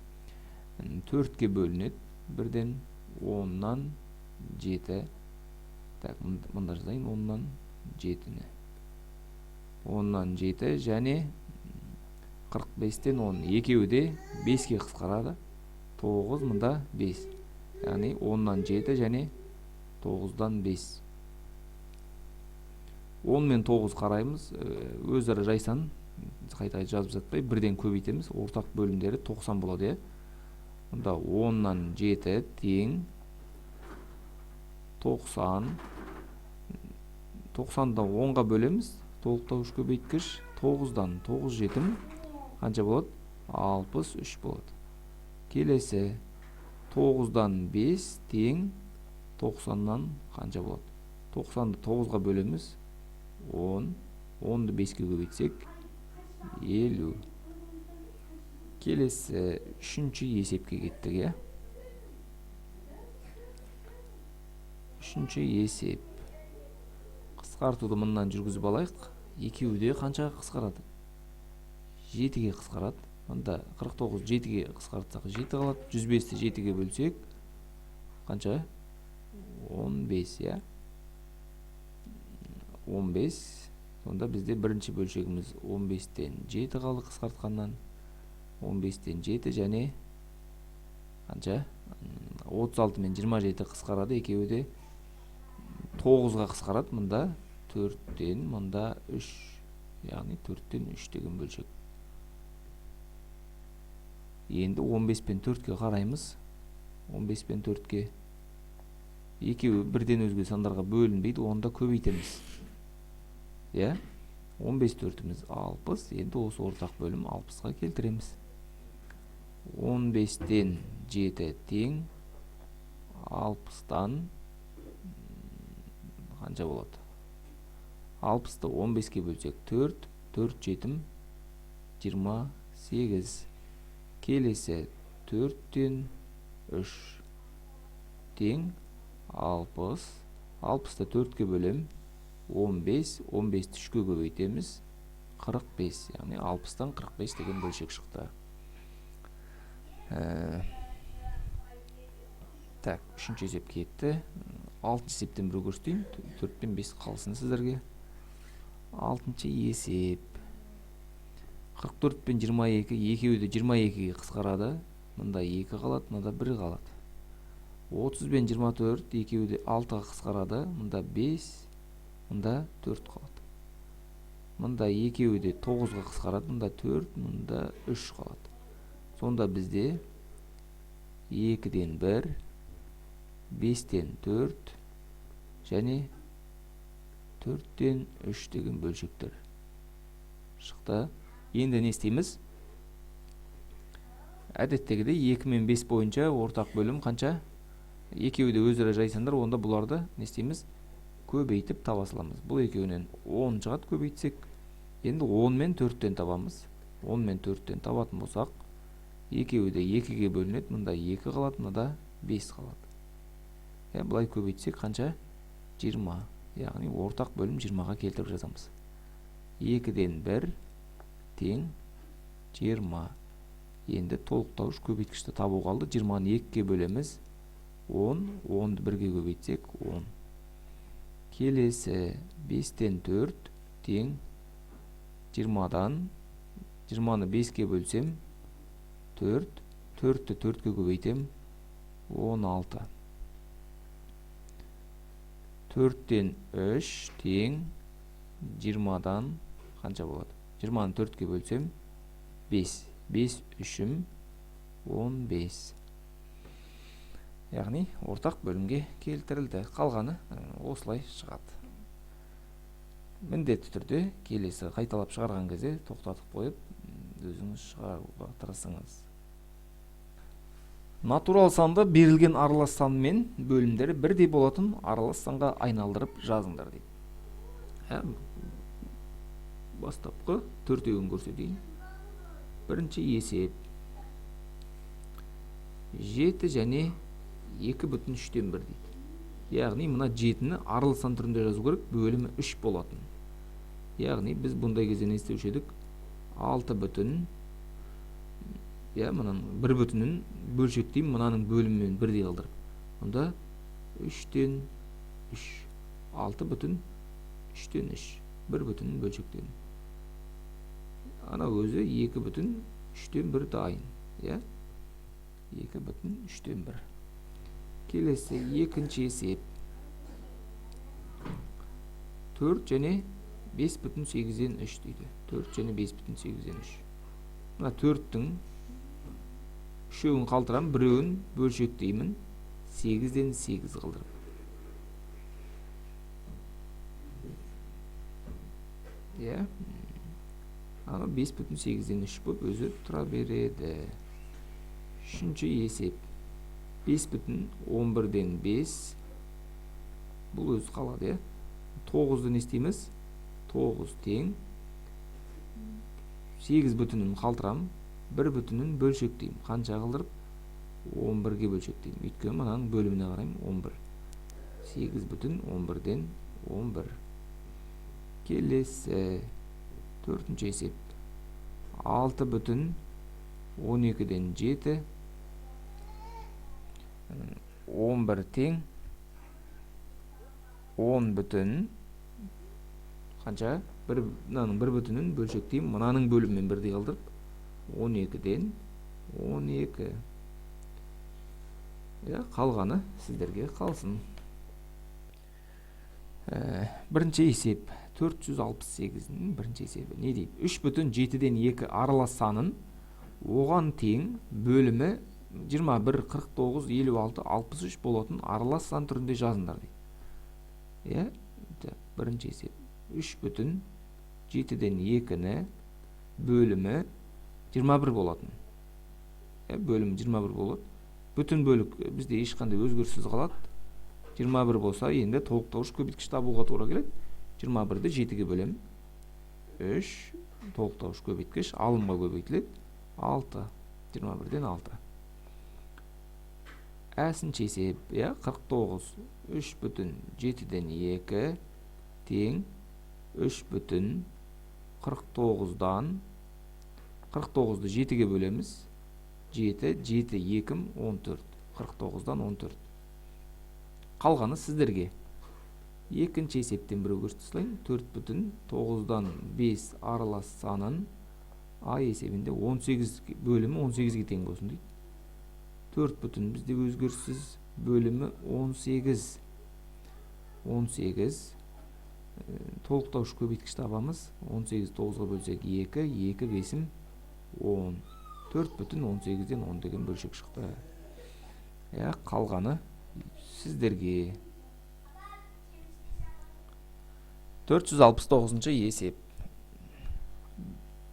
4-ке бөлінеді. Бірден 10-нан 7. Так, мұнда жазайын, 10-нан 7-ні. 10-нан 7 және 45-тен 10. Екеуі де 5-ке қысқарады. 9, мұнда 5. Яғни 10-нан 7 және 9-дан 5. 10 мен 9 қараймыз. Өзара жайсан, қайта жазып жатпай, бірден көбейтеміз. Ортақ бөлімдері 90 болады, е. Мұнда 10-нан 7 тең 90. 90-дан 10-ға бөлеміз. Толықтауыш көбейткіш. 9-дан 9 жетім қанша болады? 63 болады. Келесі 9-дан 5 тең 90-нан қанша болады? 90-ды 9-ға бөлеміз. 10. 10-ды 5-ке көбейтсек 50. Келесі үшінші есепке кеттік, е. Үшінші есеп. Қысқартуды мұндан жүргізіп алайық. Екеуі де қаншаға қысқарады? 7-ге қысқарады. Мұнда 49 7-ге қысқартсақ 7 қалады. 105-ті 7-ге бөлсек қанша? 15, я. 15. Сонда бізде бірінші бөлшегіміз 15-тен 7 қалды қысқартқаннан. 15-тен 7 және қанша? 36 мен 27 қысқарады. Екеуі де 9-ға қысқарады. Мұнда 4-тен, мұнда 3. Яғни 4-тен 3 деген бөлшек. Енді 15 пен 4-ке қараймыз. 15 пен 4-ке. Екеуі бірден өзге сандарға бөлінбейді, онда көбейтеміз. Я? 15 4-іміз 60. Енді осы ортақ бөлім 60-ға келтіреміз. 15-тен 7 тең 60-тан қанша болады? 60-ты 15-ке бөлсек 4. 4 жетім 28. Келесі 4-тен 3 тең 60. 60-ты 4-ке бөлем 15. 15-ті 3-ке көбейтеміз 45. Яғни 60-тан 45 деген бөлшек шықты. Так, үшінші есеп кетті. 6-шы есептен бір көрсетейін. 4 пен 5 қалсын сіздерге. 6-шы есеп. 44 пен 22, екеуі де 22-ге қысқарады. Мұнда 2 қалады, мұнда 1 қалады. 30 пен 24, екеуі де 6-ға қысқарады. Мұнда 5, мұнда 4 қалады. Мұнда екеуі де 9-ға қысқарады. Мұнда 4, мұнда 3 қалады. Сонда бізде 2-ден 1, 5-тен 4 және 4-тен 3 деген бөлшектер шықты. Енді не істейміз? Әдеттегідей 2 мен 5 бойынша ортақ бөлім қанша? Екеуі де өзара жайсандар, онда бұларды не істейміз? Көбейтіп таба саламыз. Бұл екеуінен 10 шығады көбейтсек. Енді 10 мен 4-тен табамыз. 10 мен 4-тен табатын болсақ, екеуі де 2-ге бөлінеді. Мұнда 2 қалады, мұнда 5 қалады. Бұлай көбейтсек қанша? 20. Яғни ортақ бөлім 20-ға келтіріп жазамыз. 2-ден 1 тең 20. Енді толықтауыш көбейткішті табу қалды. 20-ны 2-ге бөлеміз 10. 10-ды 1-ге көбейтсек 10. Келесі 5-тен 4 тең 20-дан 20-ны 5-ге бөлсем 4. 4-ті 4-ге көбейтем 16. 4-тен 3 тең 20-дан қанша болады? 20-ны 4-ге бөлсем 5. 5 3-ім 15. Яғни ортақ бөлімге келтірілді. Қалғаны осылай шығады. Міндетті түрде келесі қайталап шығарған кезде тоқтатып қойып, өзіңіз шығаруға тырысыңыз. Натурал санды берілген аралас сан мен бөлімдері бірдей болатын аралас санға айналдырып жазыңдар дейді. Бастапқы төртеуін көрсетейін. Бірінші есеп 7 және 2,3-тен 1 дейді. яғни мына 7-ні аралы сан түрінде жазу керек, бөлімі 3 болатын. Яғни біз бұндай кезде не істеуші едік? 6 бүтін, мынаның 1 бүтінін бөлшектеймін, мынаның бөлімімен бірдей қалдырып. Онда 3-тен 3, 6 бүтін 3-тен 3, 1 бүтінін бөлшектеймін. Ана өзі 2 бүтін 3-тен 1 дайын. 2 бүтін 3-тен 1. Келесі екінші есеп. 4 және 5,8-ден 3 дейді. 4 және 5,8-ден 3. Мына 4-тің үшеуін қалтырам, біреуін бөлшектеймін, 8-ден 8 қылдырып. Ана 5,8-ден 3 болып өзі тұра береді. Үшінші есеп. 5,11-ден 5. Бұл өзі қалады. 9-ды не істейміз? 9 тең. 8 бүтінін қалтырам, 1 бүтінін бөлшектеймін. Қанша қылдырып? 11-ге бөлшектеймін. Өйткені мынаның бөліміне қараймын, 11. 8 бүтін 11-ден 11. Келесі 4-ші есеп. 6 бүтін 12-ден 7. 11 тең. 10 бүтін қанша? Мынаның 1 бүтінін бөлшектеймін, мынаның бөлімімен бірдей қалдырып, 12-ден 12. Қалғаны сіздерге қалсын. Бірінші есеп. 468-ның бірінші есебі. Не дейді? 3 бүтін 7-ден 2 аралас санын оған тең бөлімі 21, 49, 56, 63 болатын аралас сан түрінде жазыңдар дейді. Бірінші есеп. 3 бүтін 7-ден 2-ні бөлімі 21 болатын. Бөлімі 21 болады. Бүтін бөлік бізде ешқандай өзгеріссіз қалады. 21 болса, енді толықтауыш көбейткіш табуға тура келеді. 21-ді 7-ге бөлем. 3 толықтауыш көбейткіш алымға көбейтіледі. 6. 21-ден 6. Әсінші есеп, 49, 3 бүтін 7-ден 2 тең 3 бүтін 49-дан 49-ды 7-ге бөлеміз. 7, 7, 2, 14. 49-дан 14. Қалғаны сіздерге. Екінші есептен бір көрсетілейін. 4 бүтін 9-дан 5 аралас санын А есебінде 18 бөлімі 18-ге тең болсын дейді. 4 бүтін бізде өзгеріссіз бөлімі 18. 18. Толықтауыш көбейткіш табамыз. 18 9-ға бөлсек 2, 2 5-ім 10. 4 бүтін 18-ден 10 деген бөлшек шықты. Қалғаны сіздерге. 469-шы есеп.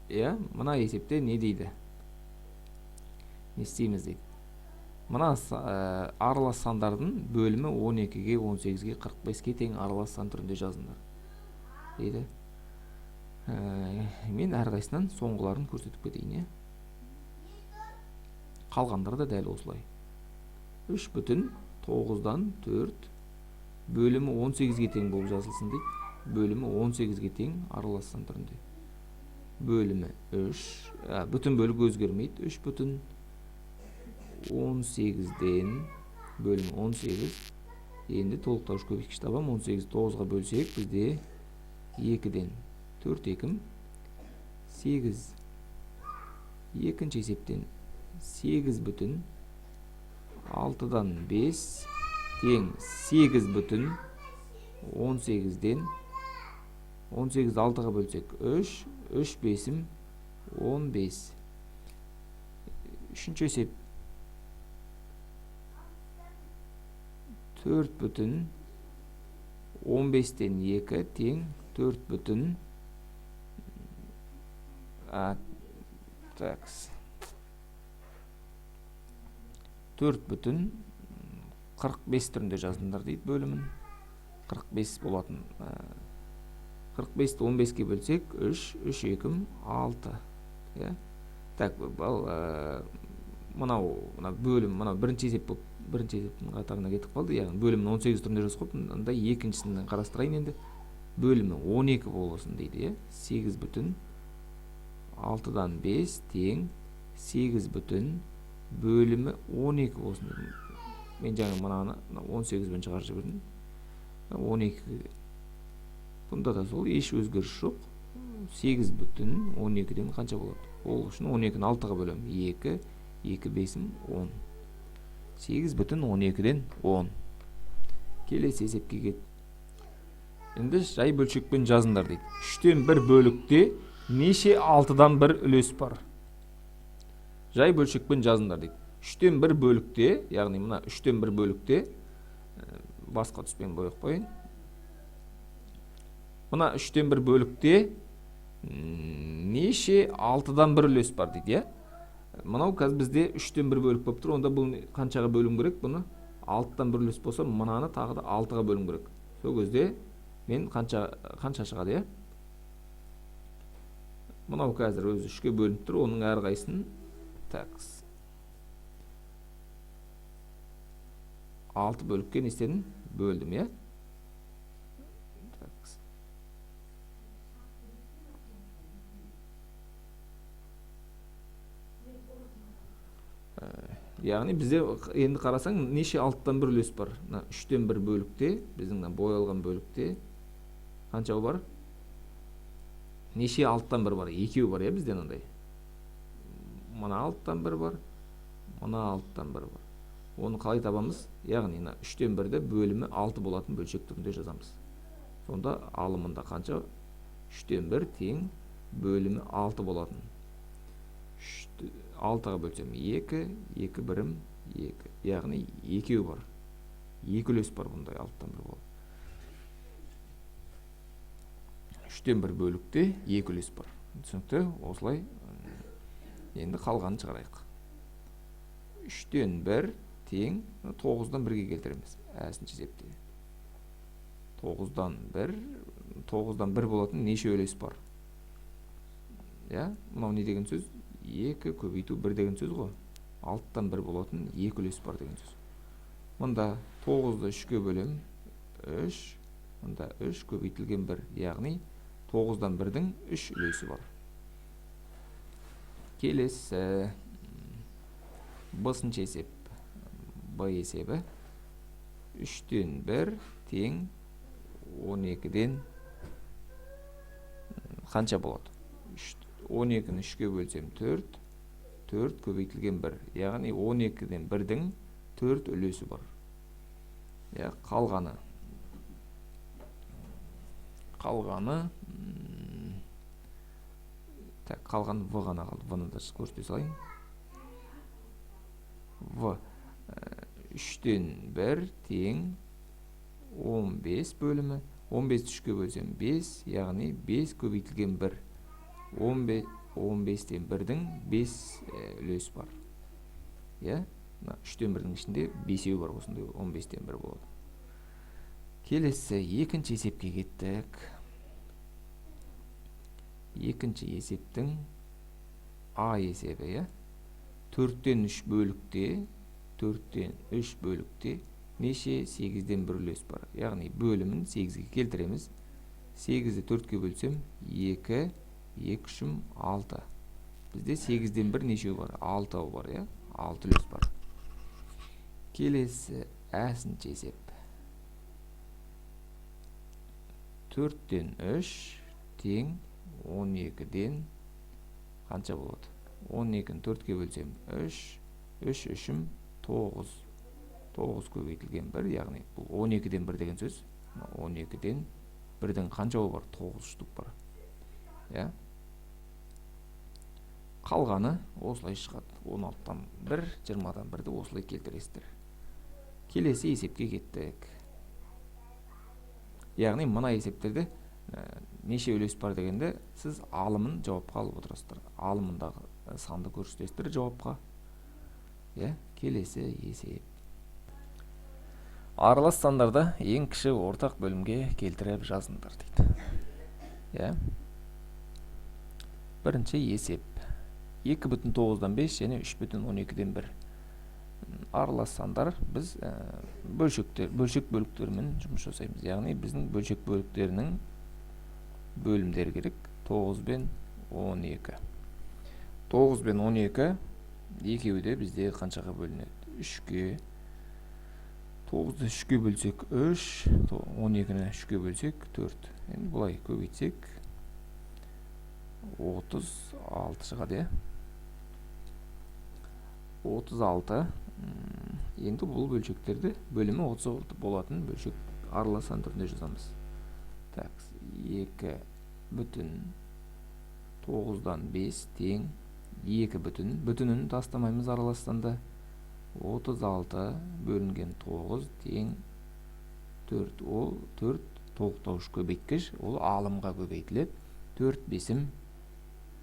Мына есепте не дейді? Не істейміз дейді? Мына аралас сандардың бөлімі 12-ге, 18-ге, 45-ге тең аралас сан түрінде жазыңдар дейді. Мен әрқайсынан соңғыларын көрсетіп кетейін. Қалғандары да дәл осылай. 3 бүтін 9-дан 4 бөлімі 18-ге тең болып жазылсын дейді. Бөлімі 18-ге тең аралас сан түрінде. Бөлімі 3, бүтін бөлік өзгермейді. 3 бүтін 18-ден бөлімі 18. Енді толықтауыш көбейткіш табам. 18 9-ға бөлсек бізде 2-ден 4 2 8. Екінші есептен 8 бүтін 6-дан 5 тең 8 бүтін 18-ден 18 6-ға бөлсек 3, 3 5-ім 15. Үшінші есеп 4 бүтін 15-ден 2 тең 4 бүтін 4 бүтін 45 түрінде жазыңдар дейді бөлімін. 45 болатын. 45-ті 15-ге бөлсек 3, 3 2 6. Так, бұл мына бөлім, мына бірінші есеп болып, бірінші есептің қатарына кетіп қалды. Яғни бөлімін 18 түрінде жазып қойып, мында екіншісін қарастырайын енді. Бөлімі 12 болсын дейді, иә. 8 бүтін 6-дан 5 тең 8 бүтін бөлімі 12 болсын дедім. Мен жаңа мынаны 18-бен шығарып жібердім. 12. Бұнда да сол, еш өзгеріс жоқ. 8 бүтін 12-ден қанша болады? Ол үшін 12-ні 6-ға бөлем. 2, 2 бесім 10. 8 бүтін 12-ден 10. Келесі есепке кет. Енді жай бөлшекпен жазыңдар дейді. 3-тен 1 бөлікте неше 6-дан 1 үлес бар? Жай бөлшекпен жазыңдар дейді. 3-тен 1 бөлікте, яғни мына 3-тен 1 бөлікте, басқа түспен бояп қойын. Мына 3-тен 1 бөлікте неше 6-дан 1 үлес бар дейді, иә? Мынау қазір бізде 3-тен 1 бөлік болып тұр, онда бұл қаншаға бөлім керек? Бұны 6-дан 1 үлес болса, мынаны тағы да 6-ға бөлім керек. Сол кезде мен қанша шығады, иә? Мынау қазір өзі 3-ке бөлініп тұр, оның әрқайсысын такс 6 бөлікке не істедім? Бөлдім, иә? Яғни бізде енді қарасаң, неше 6-дан 1 үлес бар? 3-тен 1 бөлікте, біздің боялған бөлікте қанша бар? Неше 6-дан 1 бар? 2 бар, иә, бізден андай. Мына 6-дан 1 бар, мына 6-дан 1 бар. Оны қалай табамыз? Яғни 3-тен 1-де бөлімі 6 болатын бөлшек түрінде жазамыз. Сонда алымында қанша? 3-тен 1 тең бөлімі 6 болатын. 6-ға бөлсем 2, 2 бірім 2. Яғни 2 бар. 2 үлес бар бұндай 6-тан 1 болады. 3-тен 1 бөлікте 2 үлес бар. Түсінікті? Осылай. Енді қалғанын шығарайық. 3-тен 1 тең 9-дан 1-ге келтіреміз. Әсінші есепте. 9-дан 1 болатын неше үлес бар? Я, мынау не деген сөз? 2 көбейту 1 деген сөз ғой. 6-тан 1 болатын 2 үлес бар деген сөз. Мұнда 9-ды 3-ке бөлем 3, мұнда 3 көбейтілген 1, яғни 9-дан 1-дің 3 үлесі бар. Келесі басыншы есеп. Б есебі 3-тен 1 тең 12-ден қанша болады? 12-ні 3-ке бөлсем 4, 4 көбейтілген 1, яғни 12-ден 1-дің 4 үлесі бар. Қалғаны В ғана қалды. В-ны да көрсете салайын. В 3-тен 1 тең 15 бөлімі. 15-ті 3-ке бөлсем 5, яғни 5 көбейтілген 1. 15-тен 1-дің 5 үлес бар. 3-тен 1-дің ішінде 5-еу бар, осындай 15-тен 1 болады. Келесі екінші есепке кеттік. Екінші есептің А есебі, 4-тен 3 бөлікте неше 8-ден 1 үлес бар? Яғни бөлімін 8-ге келтіреміз. 8-ді 4-ке бөлсем 2, 2 үшім 6. Бізде 8-ден 1 нешеу бар? 6 бар, 6 үлес бар. Келесі әсінші есеп. 4-тен 3 тең 12-ден қанша болады? 12-ні 4-ке бөлсем 3, 3 үшім 9. 9 көбейтілген 1, яғни бұл 12-ден 1 деген сөз. 12-ден 1-дің қанша бар? 9 штук бар. Қалғаны осылай шығады. 16-дан 1, 20-дан 1-ді осылай келтіресіздер. Келесі есепке кеттік. Яғни мына есептерде неше үлес бар дегенде сіз алымын жауапқа алып отырасыздар. Алымындағы санды көрсетесіздер жауапқа. Келесі есеп. Аралас сандарды ең кіші ортақ бөлімге келтіріп жазыңдар дейді. Бірінші есеп. 2,9-дан 5 және 3,12-ден 1. Аралас сандар біз бөлшек бөліктермен жұмыс жасаймыз. Яғни біздің бөлшек бөліктерінің бөлімдері керек. 9 бен 12. 9 бен 12 екеуі де бізде қаншаға бөлінеді? 3-ке. 9-ды 3-ке бөлсек 3, 12-ні 3-ке бөлсек 4. Енді бұлай көбейтсек 36 шығады. 36. Енді бұл бөлшектерді бөлімі 36 болатын бөлшек аралас сан түрінде жазамыз. Так, 2,9-дан 5 тең 2 бүтінін тастамаймыз араластанда. 36 бөлінген 9 тең 4. Ол 4 толықтауыш көбейткіш, ол алымға көбейтіліп 4 бесім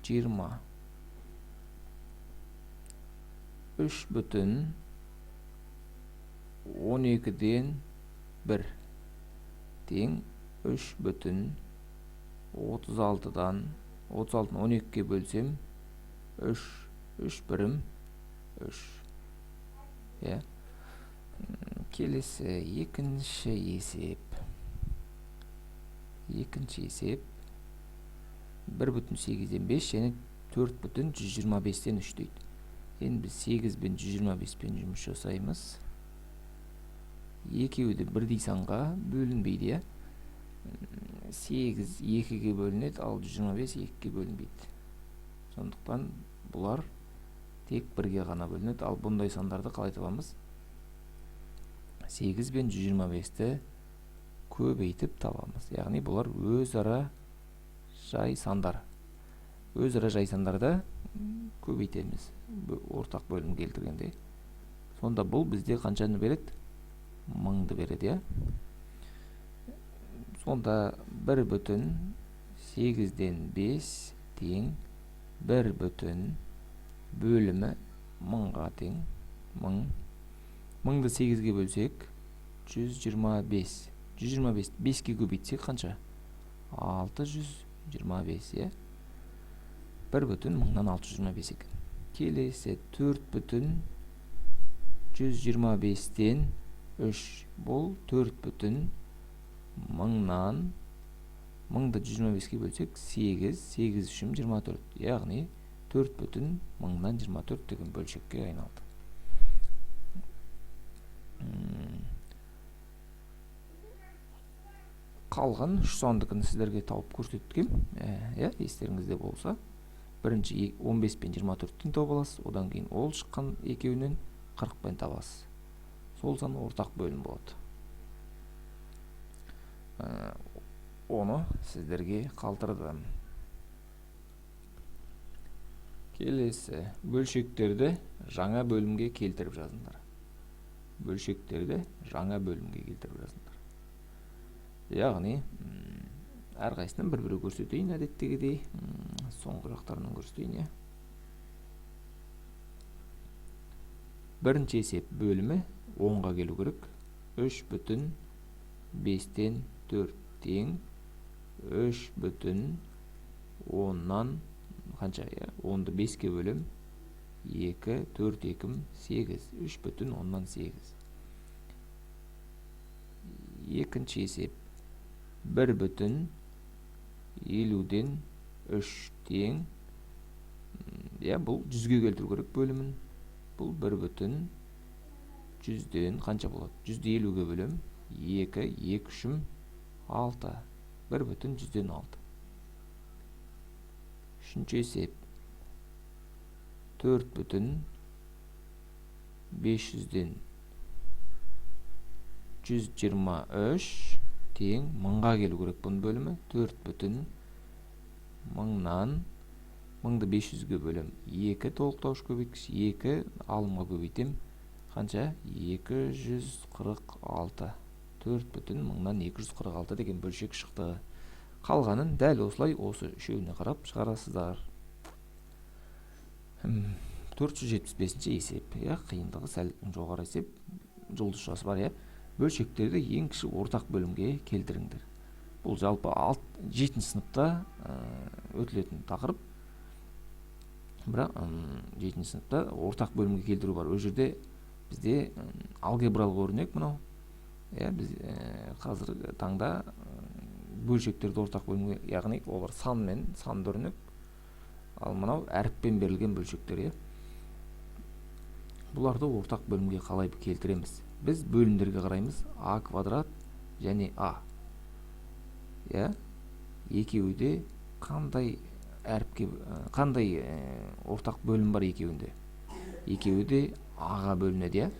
20. 3 бүтін 12-ден 1 тең 3 бүтін 36-дан 36-ны 12-ке бөлсем 3 бірім 3. Келесі екінші есеп. 1,8-ден 5 және 4,125-ден 3 дейді. Енді біз 8 бен 125 пен жұмыс жасаймыз. Екеуі де бірдей санға бөлінбейді. 8 2-ге бөлінеді, ал 125 2-ге бөлінбейді. Сондықтан бұлар тек 1-ге ғана бөлінеді. Ал бұндай сандарды қалай табамыз? 8 бен 125-ті көбейтіп табамыз. Яғни бұлар өзара жай сандар. Өзара жай сандарда көбейтеміз. Ортақ бөлім келтіргенде. Сонда бұл бізде қаншаны береді? 1000-ды береді. Сонда 1,8-ден 5 тең 1 бүтін бөлімі 1000-ға тең. 1000-ды 8-ге бөлсек 125. 125 5-ке көбейтсек қанша? 625. 1 бүтін 1000-нан 625 екен. Келесі 4 бүтін 125-ден 3. Бұл 4 бүтін 1000-нан 1000-ды 125-ке бөлсек 8 үшін 24. Яғни 4 бүтін 1000-нан 24 деген бөлшекке айналды. Қалған 3 сандыкін сіздерге тауып көрсеткем. Естеріңізде болса, бірінші 15 пен 24-тен тауып аласыз, одан кейін ол шыққан екеуінен 40 пен табасыз. Сол сан ортақ бөлім болады. Оны сіздерге қалдырдым. Келесі бөлшектерді жаңа бөлімге келтіріп жазыңдар. Яғни әрқайсынан бір-бірі көрсетейін, әдеттегідей. Соңғы жақтарынан көрсетейін. Бірінші есеп бөлімі 10-ға келу керек. 3,5-тен 4 тең 3,10-нан қанша? 10-ды 5-ке бөлім 2, 4 2 8. 3,10-нан 8. Екінші есеп 1,50-ден 3 тең. Бұл 100-ге келтіру керек бөлімін. Бұл 1,100-ден қанша болады? 150-ге бөлім 2, 2 3 6. 1,100-ден 6. Үшінші есеп 4,500-ден 123 тең 1000-ға келу керек бұның бөлімі. 4,1000-нан 1000-ды 500-ге бөлім 2 толықтауыш көбейткіш 2 алымға көбейтем. Қанша? 246. 4,1000-нан 246 деген бөлшек шықты. Қалғанын дәл осылай осы үшеуіне қарап шығарасыздар. 475-ші есеп. Қиындығы сәл жоғары есеп. Жұлдызшасы бар. Бөлшектерді ең кіші ортақ бөлімге келтіріңдер. Бұл жалпы 7 сыныпта өтілетін тақырып. бірақ 7 сыныпта ортақ бөлімге келтіру бар. Ол жерде бізде алгебралық өрнек мынау. Біз қазіргі таңда бөлшектерді ортақ бөлімге, яғни олар санмен, санды өрнек, ал мынау әріппен берілген бөлшектер. Бұларды ортақ бөлімге қалай келтіреміз? Біз бөлімдерге қараймыз, а квадрат және а. Екеуі де қандай әріпке, қандай ортақ бөлім бар екеуінде? Екеуі де аға бөлінеді.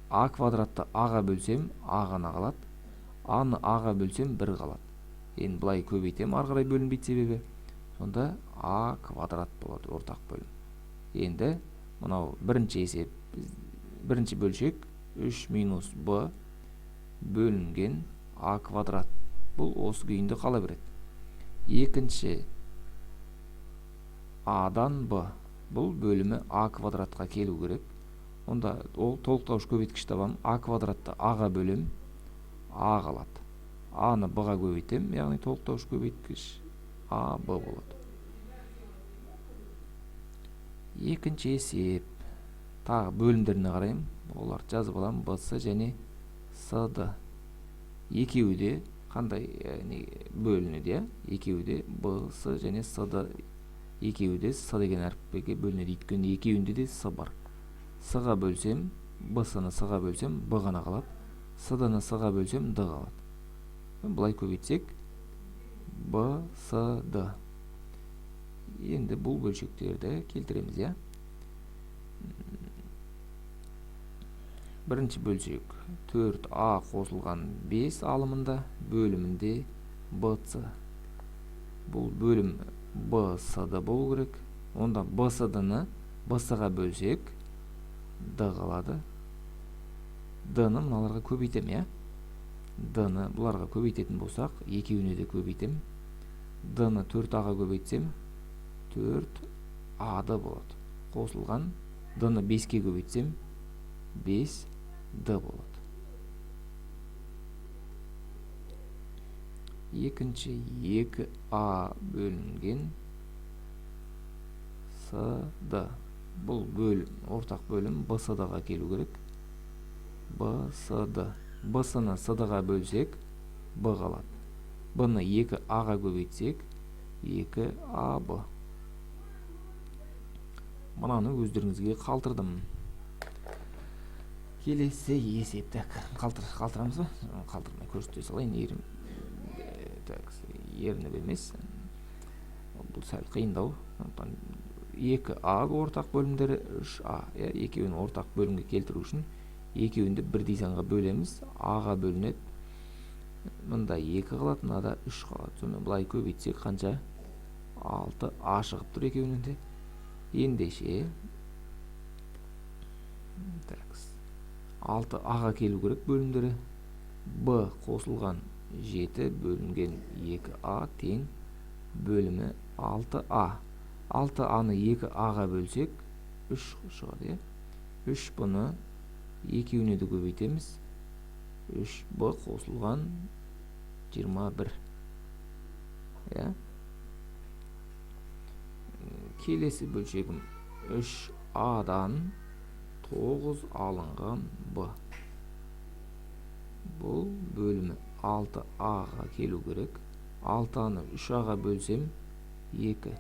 А квадратты аға бөлсем, а ғана қалады. Аны аға бөлсем, 1 қалады. Енді бұлай көбейтем, ары қарай бөлінбейді себебі. Сонда а квадрат болады ортақ бөлім. Енді мынау бірінші есеп, бірінші бөлшек 3 минус б бөлінген а квадрат. Бұл осы күйінде қала береді. Екінші адан б. Бұл бөлімі а квадратқа келу керек. Онда ол толықтауыш көбейткіш табам. А квадратты аға бөлем, а қалады. Аны б-ға көбейтем, яғни толықтауыш көбейткіш а б болады. Екінші есеп. Тағы бөлімдеріне қарайым. Оларды жазып алам. б-с және с-ды. Екеуі де қандай бөлінеді? Екеуі де б-с және с-ды. Екеуі де с деген әріппеге бөлінеді. Өйткені екеуінде де с бар. С-ға бөлсем, б-сыны с-ға бөлсем, б ғана қалады. С-дыны с-ға бөлсем, д қалады. Бұлай көбейтсек, б-с-д. Енді бұл бөлшектерді келтіреміз. Бірінші бөлшек 4а қосылған 5 алымында бөлімінде б-с. Бұл бөлім б-с-ды болу керек. Онда б-с-дыны б-с-ға бөлсек, д қалады. д-ны мыналарға көбейтем. д-ны бұларға көбейтетін болсақ, екеуіне де көбейтем. д-ны 4а-ға көбейтсем, 4а-ды болады. Қосылған д-ны 5-ке көбейтсем, 5-д болады. Екінші 2а бөлінген с-д. Бұл бөлім, ортақ бөлім б-с-ға келу керек. б-с-д. б-сыны с-ға бөлсек, б қалады. б-ны 2а-ға көбейтсек, 2а-б. Мұнаны өздеріңізге қалтырдым. Келесі есепті қалтырамыз ба? Қалтырмай көрсете салайын. Ерініп емес. Бұл сәл қиындау. 2а ортақ бөлімдері 3а. Екеуін ортақ бөлімге келтіру үшін екеуінде бірдей санға бөлеміз. а-ға бөлінеді. Мұнда 2 қалады, мынада 3 қалады. Сонымен бұлай көбейтсек қанша? 6а шығып тұр екеуінен де. Ендеше 6а-ға келу керек бөлімдері. б қосылған 7 бөлінген 2а тең бөлімі 6а. 6а-ны 2а-ға бөлсек 3 шығады. 3 бұны екеуіне де көбейтеміз. 3б қосылған 21. Келесі бөлшегім 3а-дан 9 алынған б. Бұл бөлімі 6а-ға келу керек. 6-ны 3а-ға бөлсем 2.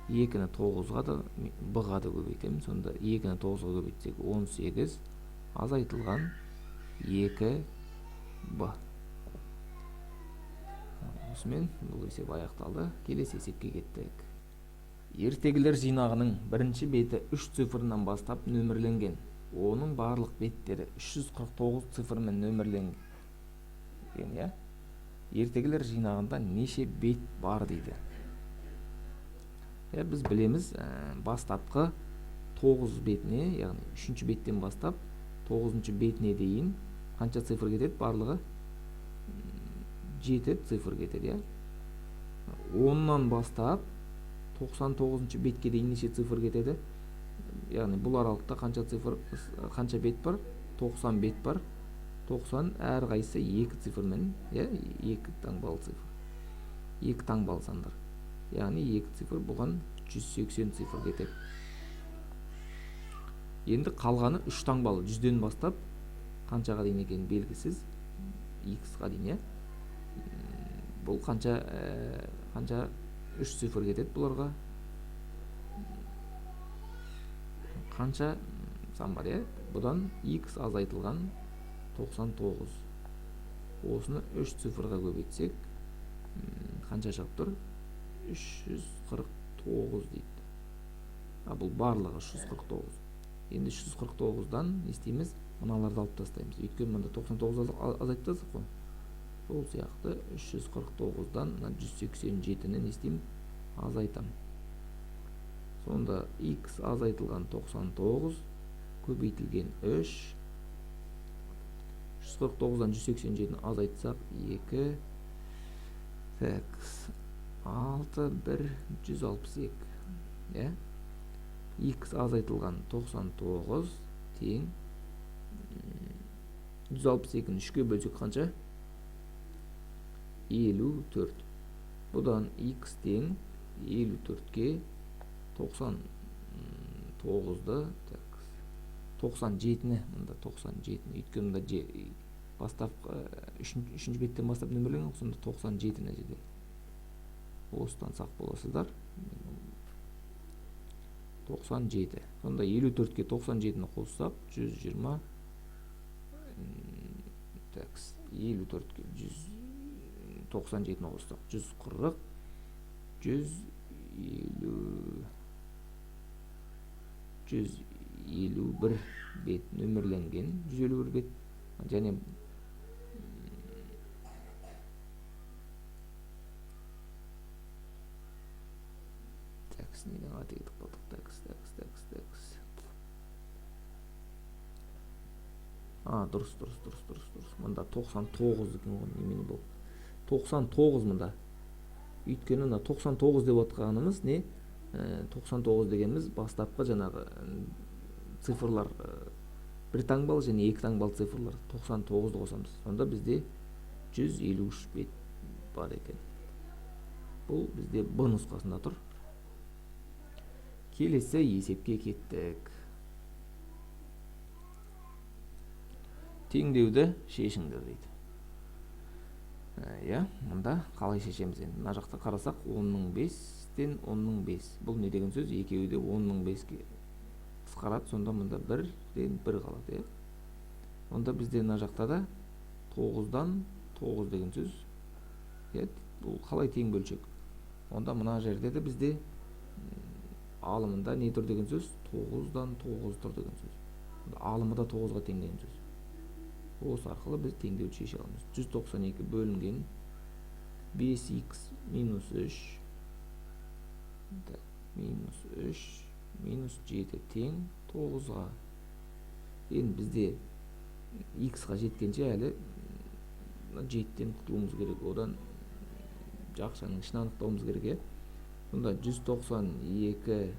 2-ні 9-ға да б-ға да көбейтем. Сонда 2-ні 9-ға көбейтсек 18 азайтылған 2б. Осымен бұл есеп аяқталды. Келесі есепке кеттік. Ертегілер жинағының бірінші беті 3 цифрынан бастап нөмірленген. Оның барлық беттері 349 цифрмен нөмірленген. Ертегілер жинағында неше бет бар дейді. Біз білеміз, бастапқы 9 бетіне, яғни 3-ші беттен бастап 9-ші бетіне дейін қанша цифр кетеді? Барлығы 7 цифр кетеді. 10-нан бастап 99-ші бетке дейін неше цифр кетеді? Яғни бұл аралықта қанша бет бар? 90 бет бар. 90 әр қайсы 2 цифрмен, 2 таңбалы цифр. 2 таңбалы сандар. Яғни 2 цифр бұған 180 цифр кетет. Енді қалғаны 3 таңбалы 100-ден бастап қаншаға дейін екені белгісіз, x-қа дейін, бұл қанша 3 цифр кетет бұларға. Қанша сан бар, бұдан x азайтылған 99. Осыны 3 цифрға көбейтсек, қанша шығып тұр? 349 дейді. Бұл барлығы 349. Енді 349-дан не істейміз? Мыналарды алып тастаймыз. Өйткені мұнда 99 азайттық қой. Сол сияқты 349-дан 187-ні не істеймін? Азайтам. Сонда x азайтылған 99 көбейтілген 3. 349-дан 187-ні азайтсақ 2. 6, 1, 162. X азайтылған 99 тең 162-ні 3-ке бөлсек қанша? 54. Бұдан x тең 54-ке 99-ды 97-ні, мұнда 97-ні, өйткені мұнда бастапқы 3-ші беттен бастап нөмірленген, сонда 97-ні жерде. Осыдан сақ боласыздар. 97. Сонда 54-ке 97-ні қоссақ 120. 54-ке 197-ні қоссақ 140. 151 бет нөмірленген, 151 бет, және неден аты кетіп қалдық. Дұрыс. Мұнда 99 екен ғой, немене бұл? 99 мұнда. Өйткені 99 деп отқанымыз не? 99 дегеніміз бастапқы жаңағы цифрлар бір таңбалы және екі таңбалы цифрлар 99-ды қосамыз. Сонда бізде 153 бет бар екен. Бұл бізде Б нұсқасында тұр. Келесі есепке кеттік. Теңдеуді шешіңдер дейді. Мұнда қалай шешеміз енді? Мына жақта қарасақ 10-ның 5-тен 10-ның 5. Бұл не деген сөз? Екеуі де 10-ның 5-ке қысқарады, сонда мұнда 1-ден 1 қалады. Онда бізде мына жақта да 9-дан 9 деген сөз. Бұл қалай тең бөлшек? Онда мына жерде де бізде алымында не тұр деген сөз? 9-дан 9 тұр деген сөз. Алымы да 9-ға тең деген сөз. Осы арқылы біз теңдеуді шеше аламыз. 192 бөлінген 5x минус 3 минус 7 тең 9-ға. Енді бізде x-ға жеткенше әлі 7-тен құтылуымыз керек. Одан жақшаның ішін анықтауымыз керек. Сонда 192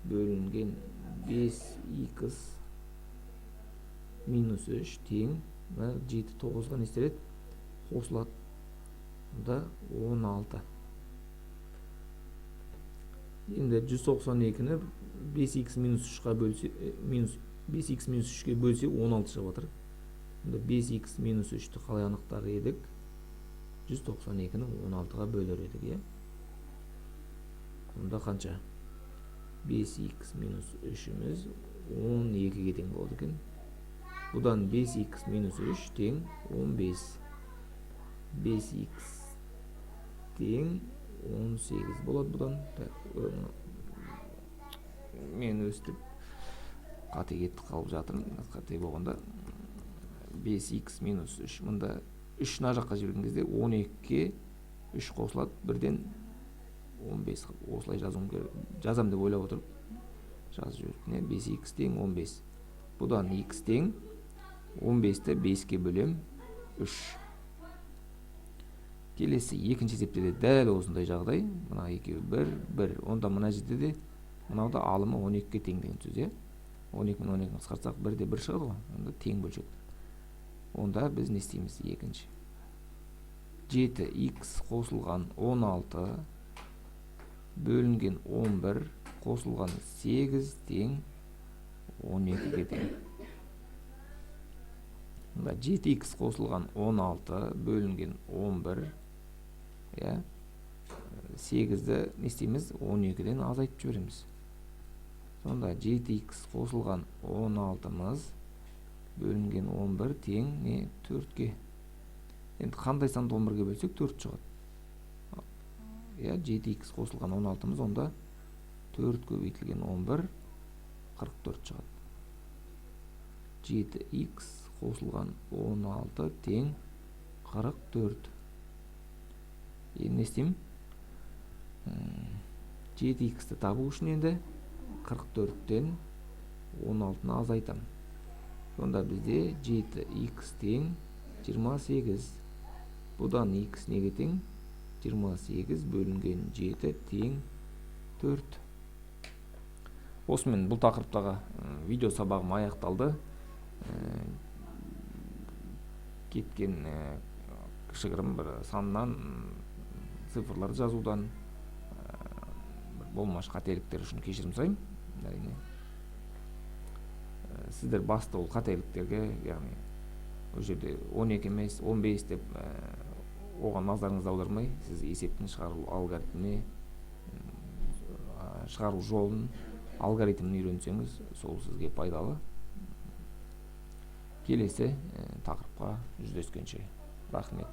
бөлінген 5x минус 3 тең 7 9-ға не істеледі? Қосылады. Бұнда 16. Енді 192-ні 5x минус 3-ға бөлсе, 5x минус 3-ке бөлсе 16 шығып отыр. Бұнда 5x минус 3-ті қалай анықтар едік? 192-ні 16-ға бөлер едік. Бұнда қанша? 5x минус 3-іміз 12-ге тең болды екен. Бұдан 5x минус 3 тең 15. 5x тең 18 болады бұдан. Мен өстіп қате кетті қалып жатырмын. Қате болғанда 5x минус 3. Мұнда 3 на жаққа жіберген кезде 12-ке 3 қосылады. Бірден 15. Осылай жазам деп ойлап отырып жазып жібердім. 5x тең 15. Бұдан x тең 15-ті 5-ке бөлем 3. Келесі екінші есепте де дәл осындай жағдай. Мына екеуі 1. Онда мына жерде де мынауда алымы 12-ке тең деген сөз. 12 мен 12-ні қысқартсақ 1-де 1 шығады ғой. Онда тең бөлшек. Онда біз не істейміз? Екінші. 7x қосылған 16 бөлінген 11 қосылған 8 тең 12-ге тең. 7x қосылған 16 бөлінген 11, 8-ді не істейміз? 12-ден азайтып жібереміз. Сонда 7x қосылған 16-мыз бөлінген 11 тең 4-ге. Енді қандай санды 11-ге бөлсек 4 шығады. 7x қосылған 16-мыз, онда 4 көбейтілген 11 44 шығады. 7x қосылған 16 тең 44. Енді не істеймін? 7x-ті табу үшін енді 44-тен 16-ны азайтам. Сонда бізде 7x тең 28. Бұдан x неге тең? 28 бөлінген 7 тең 4. Осымен бұл тақырыптағы видео сабағым аяқталды. Кеткен кішігірім бір саннан, цифрларды жазудан болмаш қателіктер үшін кешірім сұраймын. Сіздер басты ол қателіктерге, яғни ол жерде 12 емес 15 деп оған назарыңызды аудармай, сіз есептің шығару алгоритміне, шығару жолын, алгоритмін үйренсеңіз, сол сізге пайдалы. Келесі тақырыпқа жүздескенше рахмет.